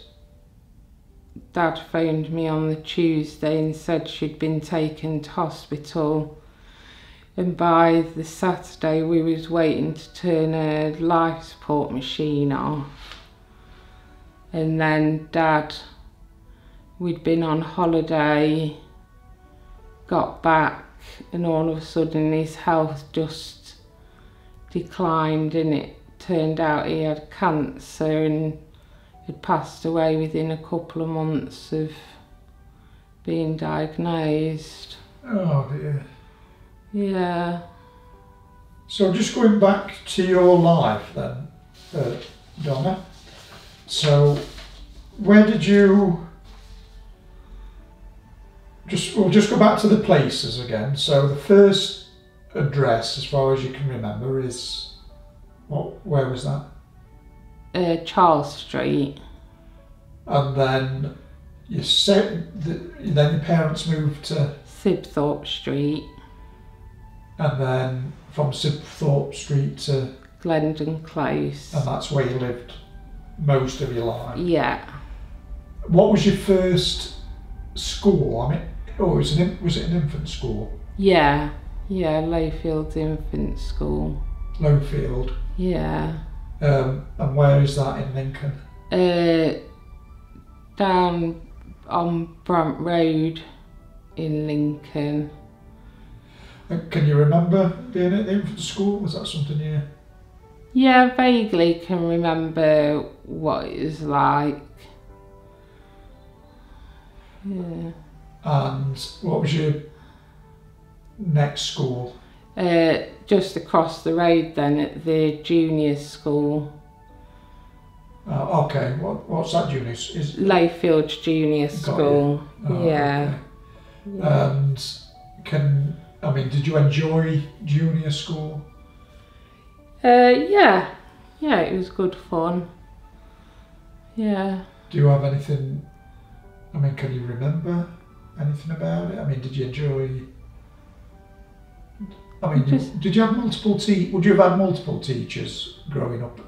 Dad phoned me on the Tuesday and said she'd been taken to hospital, and by the Saturday we was waiting to turn her life support machine off. And then Dad, we'd been on holiday, got back, and all of a sudden his health just declined, and it turned out he had cancer and had passed away within a couple of months of being diagnosed. Oh dear. Yeah. So just going back to your life then, Donna. So where did you, we'll just go back to the places again. So the first address, as far as you can remember, is, where was that? Charles Street. And then you said then your parents moved to Sibthorpe Street. And then from Sibthorpe Street to Glendon Close. And that's where you lived most of your life. Yeah. What was your first school? I mean, was it an infant school? Yeah, Lowfields Infant School. Lowfield. Yeah. And where is that in Lincoln? Down on Brant Road in Lincoln. Can you remember being at the infant school? Was that something you... Yeah, vaguely can remember what it was like. Yeah. And what was your next school? Just across the road then at the junior school. Okay, what's that junior? Lowfields Junior School. Yeah. Okay. And did you enjoy junior school? Yeah, it was good fun. Yeah. Do you have anything, can you remember anything about it? Did you enjoy, did you have multiple would you have had multiple teachers growing up,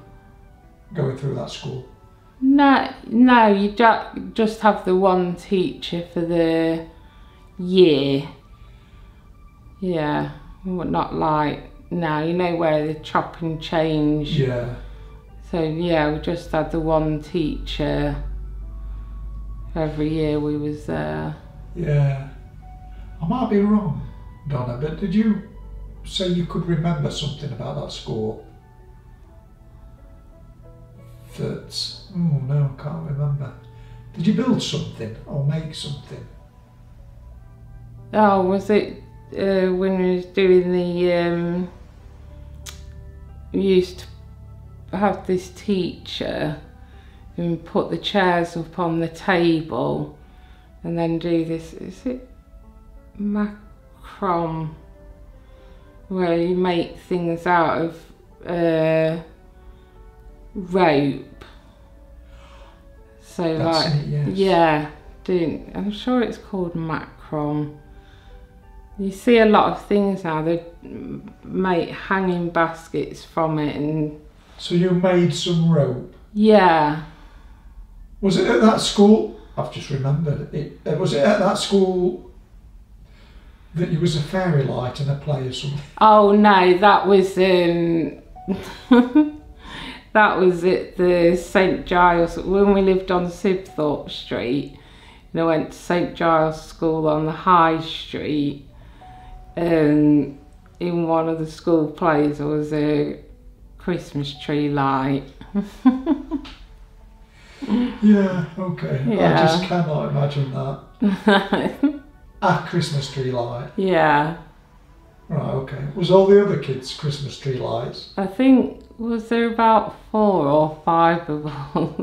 going through that school? No, you just have the one teacher for the year. Yeah, not like now, where they chop and change. Yeah. So yeah, we just had the one teacher every year we was there. Yeah. I might be wrong, Donna, but did you say you could remember something about that school? No, I can't remember. Did you build something or make something? Oh, was it when we was doing the, we used to have this teacher who put the chairs up on the table and then do this, is it macrame, where you make things out of rope. So That's like, it, yes. yeah, I'm sure it's called macrame. You see a lot of things now, they make hanging baskets from it and... So you made some rope? Yeah. Was it at that school? I've just remembered it. Was it at that school that you was a fairy light in a play or something? Oh no, that was that was at the St Giles, when we lived on Sibthorpe Street. I went to St Giles School on the High Street. In one of the school plays there was a Christmas tree light. Yeah, okay. Yeah. I just cannot imagine that. A Christmas tree light. Yeah. Right, okay. Was all the other kids Christmas tree lights? I think, was there about 4 or 5 of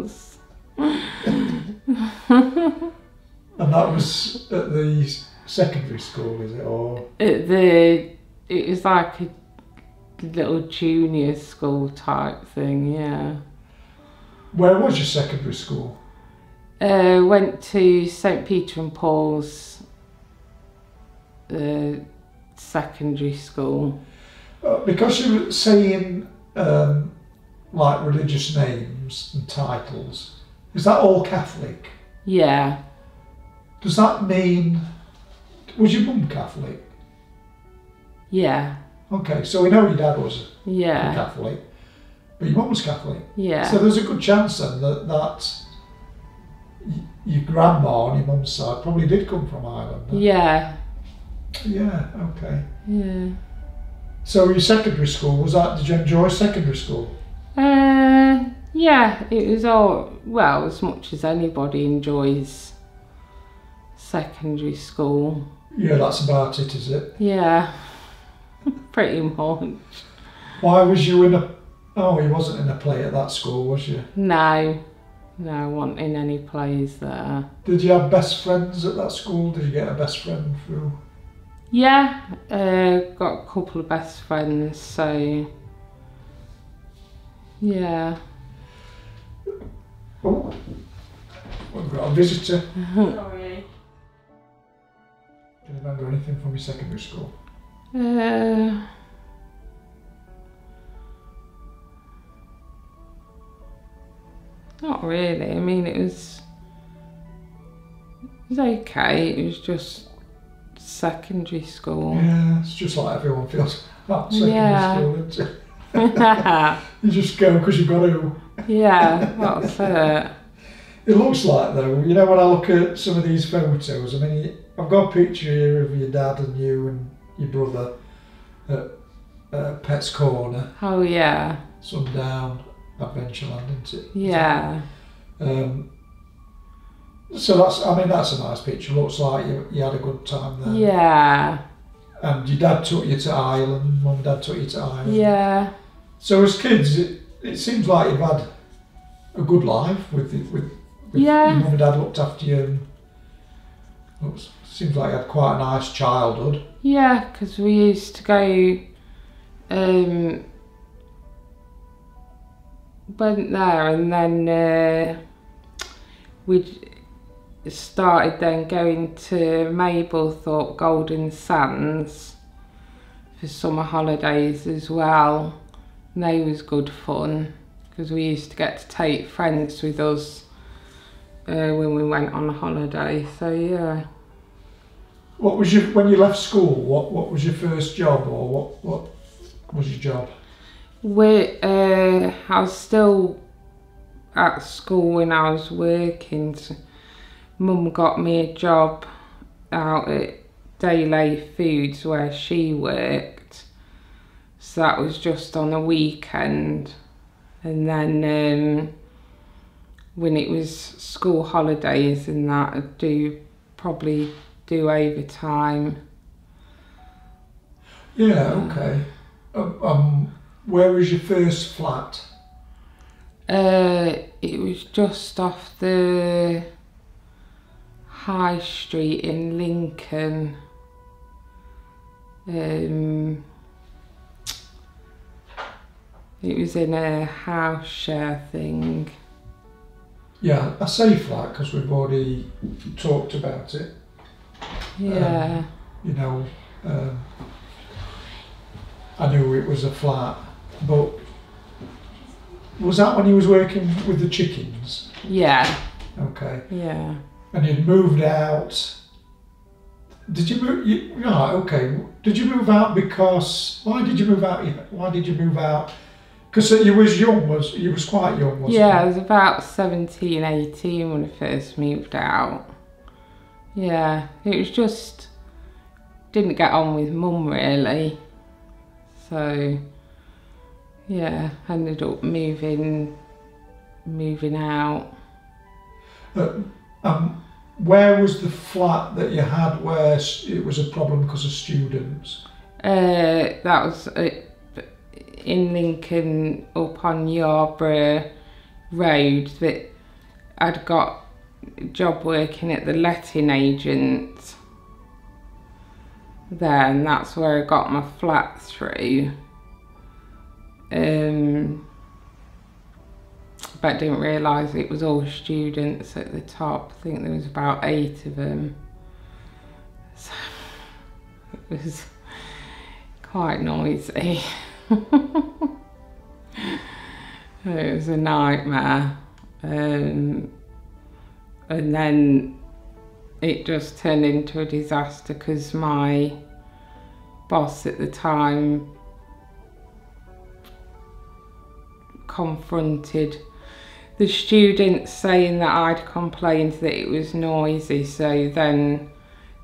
us? And that was at the secondary school, is it? Or It was like a little junior school type thing, yeah. where was your secondary school? Went to St Peter and Paul's secondary school. Because you were saying like religious names and titles, is that all Catholic? Yeah. Does that mean, was your mum Catholic? Yeah. Okay, so we know your dad was a Yeah. Catholic, but your mum was Catholic. Yeah. So there's a good chance then that your grandma on your mum's side probably did come from Ireland. Then. Yeah. Yeah, okay. Yeah. So your secondary school, did you enjoy secondary school? Yeah, it was all, well, as much as anybody enjoys secondary school. Yeah, that's about it, is it? Yeah, pretty much. Why was you you wasn't in a play at that school, was you? No, I wasn't in any plays there. Did you have best friends at that school? Did you get a best friend through? Yeah, got a couple of best friends, so yeah. Oh, we've got a visitor. Sorry. Do you remember anything from your secondary school? Not really. I mean, it was okay. It was just secondary school. Yeah, it's just like everyone feels about secondary Yeah. school, isn't it? You just go because you've got to. Yeah, that's it. It looks like though, you know, when I look at some of these photos, I mean, I've got a picture here of your dad and you and your brother at Pet's Corner, Oh yeah, Sundown, Adventureland, isn't it? yeah, So that's a nice picture. Looks like you had a good time there. yeah, And your dad took you to Ireland, mum and dad took you to Ireland. yeah, So as kids, it seems like you've had a good life with Yeah. your mum and dad looked after you. And seems like you had quite a nice childhood. yeah. Because we used to go, went there, and then we started then going to Mablethorpe Golden Sands for summer holidays as well. And they was good fun because we used to get to take friends with us when we went on a holiday. So yeah. What was when you left school? What was your first job, or what was your job? I was still at school when I was working. So Mum got me a job out at Daylay Foods where she worked. So that was just on a weekend. And then when it was school holidays and that, I'd probably do overtime. Yeah, okay. Where was your first flat? It was just off the High Street in Lincoln. It was in a house share thing. Yeah, I say flat because we've already talked about it. Yeah. You know, I knew it was a flat, but was that when you was working with the chickens? Yeah. Okay. Yeah. And you'd moved out. Did you move? Right. Okay. Did you move out because? Why did you move out? Why did you move out? Because you was young. You was quite young, wasn't Yeah, I you? was about 17, 18 when I first moved out. Yeah, it was just, didn't get on with Mum really. So, yeah, ended up moving out. Where was the flat that you had where it was a problem because of students? That was in Lincoln up on Yarborough Road, that I'd got a job working at the letting agent there, and that's where I got my flat through. But I didn't realise it was all students at the top. I think there was about 8 of them. So it was quite noisy. It was a nightmare. And then it just turned into a disaster because my boss at the time confronted the students saying that I'd complained that it was noisy, so then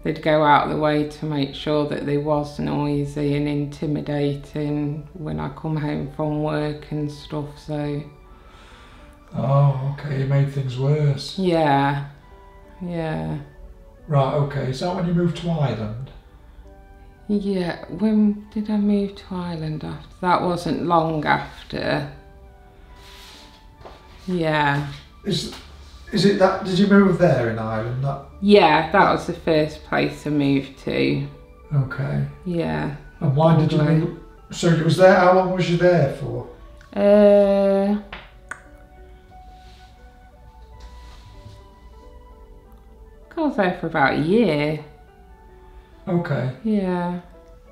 they'd go out of the way to make sure that there was noisy and intimidating when I come home from work and stuff, so... Oh, okay, you made things worse. Yeah. Right, okay, is that when you moved to Ireland? Yeah, when did I move to Ireland after? That wasn't long after. Yeah. Is it that, did you move there in Ireland? Yeah, that was the first place I moved to. Okay. Yeah. And why did you move? So it was there, how long was you there for? I was there for about a year. Okay. Yeah.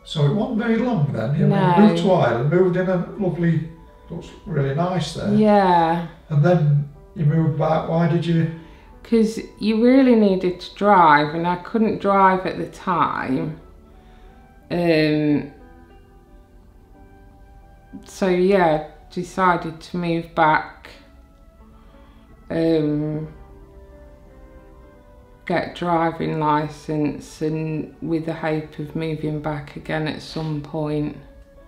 So it wasn't very long then. You moved to Ireland, moved in a lovely, looks really nice there. Yeah. And then you moved back. Why did you? Because you really needed to drive, and I couldn't drive at the time. So yeah, decided to move back. Get a driving licence, and with the hope of moving back again at some point.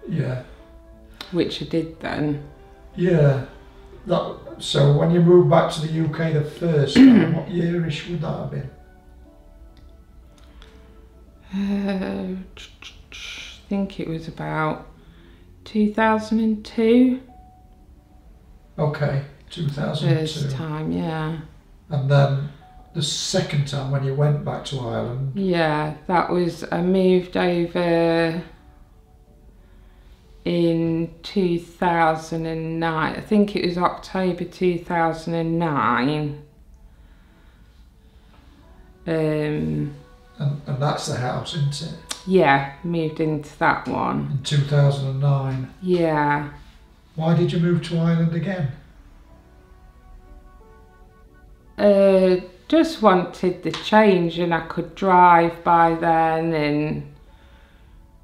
Yeah. Which I did then. Yeah. So when you moved back to the UK the first time, what yearish would that have been? I think it was about 2002. Okay, 2002. First time, yeah. And then the second time when you went back to Ireland? Yeah, that was, I moved over in 2009. I think it was October 2009. And that's the house, isn't it? Yeah, moved into that one. In 2009? Yeah. Why did you move to Ireland again? Just wanted the change, and I could drive by then, and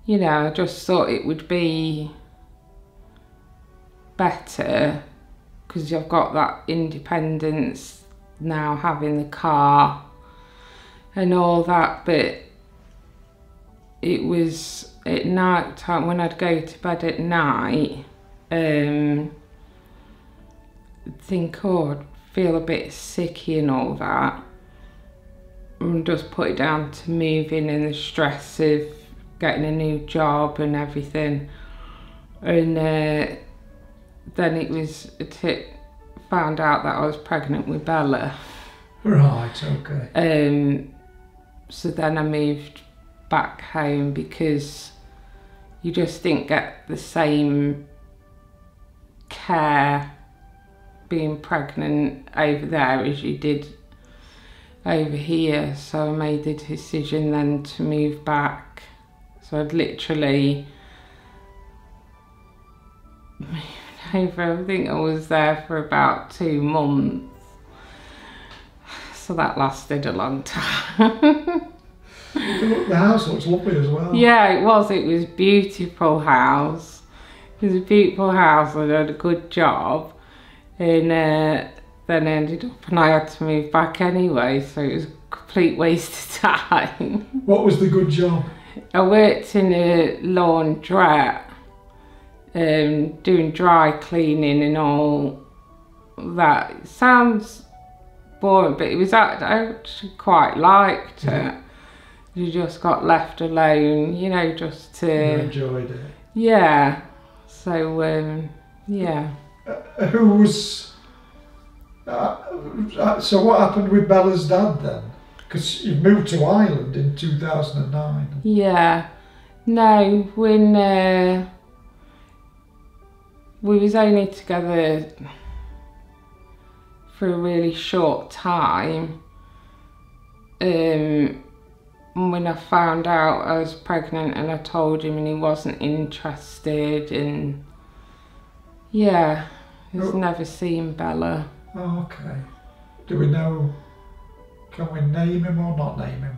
you know, I just thought it would be better because I've got that independence now, having the car and all that. But it was at night time when I'd go to bed at night, think, oh, I'd feel a bit sicky and all that, and just put it down to moving and the stress of getting a new job and everything. And then it was found out that I was pregnant with Bella. Right, okay. So then I moved back home because you just didn't get the same care being pregnant over there as you did over here. So I made the decision then to move back. So I'd literally moved over, I think I was there for about 2 months. So that lasted a long time. The house looks lovely as well. Yeah, it was a beautiful house. It was a beautiful house. I did a good job. And then ended up, and I had to move back anyway, so it was a complete waste of time. What was the good job? I worked in a laundrette, doing dry cleaning and all that. It sounds boring, but it was I actually quite liked it. You just got left alone, you know, just to... You enjoyed it? Yeah. So, yeah. Who was... so what happened with Bella's dad then? Because you moved to Ireland in 2009. Yeah. No, when we was only together for a really short time. When I found out I was pregnant and I told him and he wasn't interested, and yeah, he's never seen Bella. Oh, okay. Do we know, can we name him or not name him?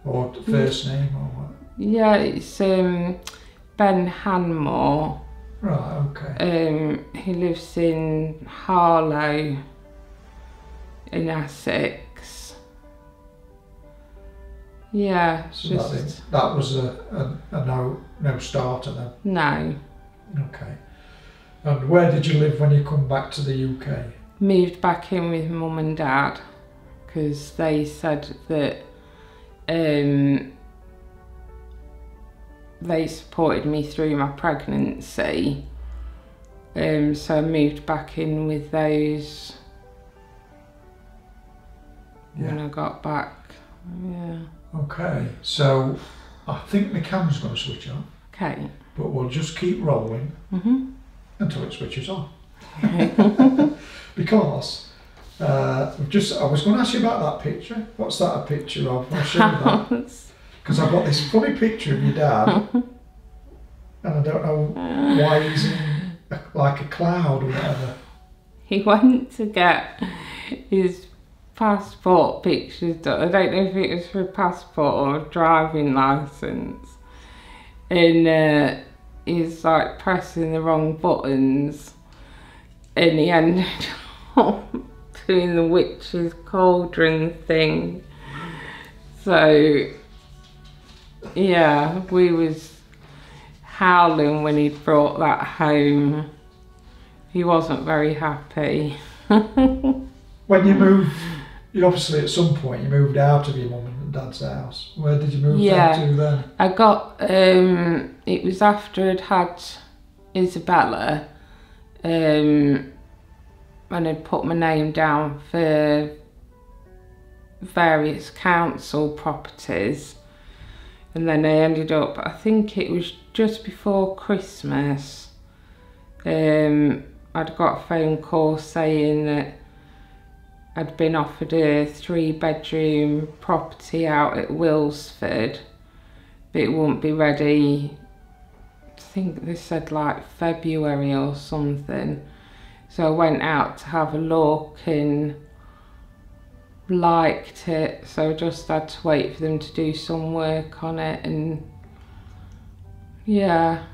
Or first name or what? Yeah, it's Ben Hanmore. Right, okay. He lives in Harlow in Essex. Yeah, So just... that was a no starter then? No. Okay. And where did you live when you come back to the UK? Moved back in with mum and dad because they said that they supported me through my pregnancy. So I moved back in with those when I got back. Yeah. Okay, so I think the camera's going to switch on. Okay. But we'll just keep rolling until it switches on. Because I was going to ask you about that picture. What's that a picture of? I'll show you that. Because I've got this funny picture of your dad, and I don't know why he's in like a cloud or whatever. He went to get his passport pictures done. I don't know if it was for a passport or a driving licence. And he's like pressing the wrong buttons, and he ended up doing the witch's cauldron thing. So yeah, we was howling when he brought that home. He wasn't very happy. When you moved, you obviously at some point you moved out of your mum and dad's house. Where did you move them to then? I got, it was after I'd had Isabella, and I'd put my name down for various council properties. And then I ended up, I think it was just before Christmas, I'd got a phone call saying that I'd been offered a 3-bedroom property out at Wilsford, but it wouldn't be ready, I think they said like February or something. So I went out to have a look and liked it, so I just had to wait for them to do some work on it, and yeah,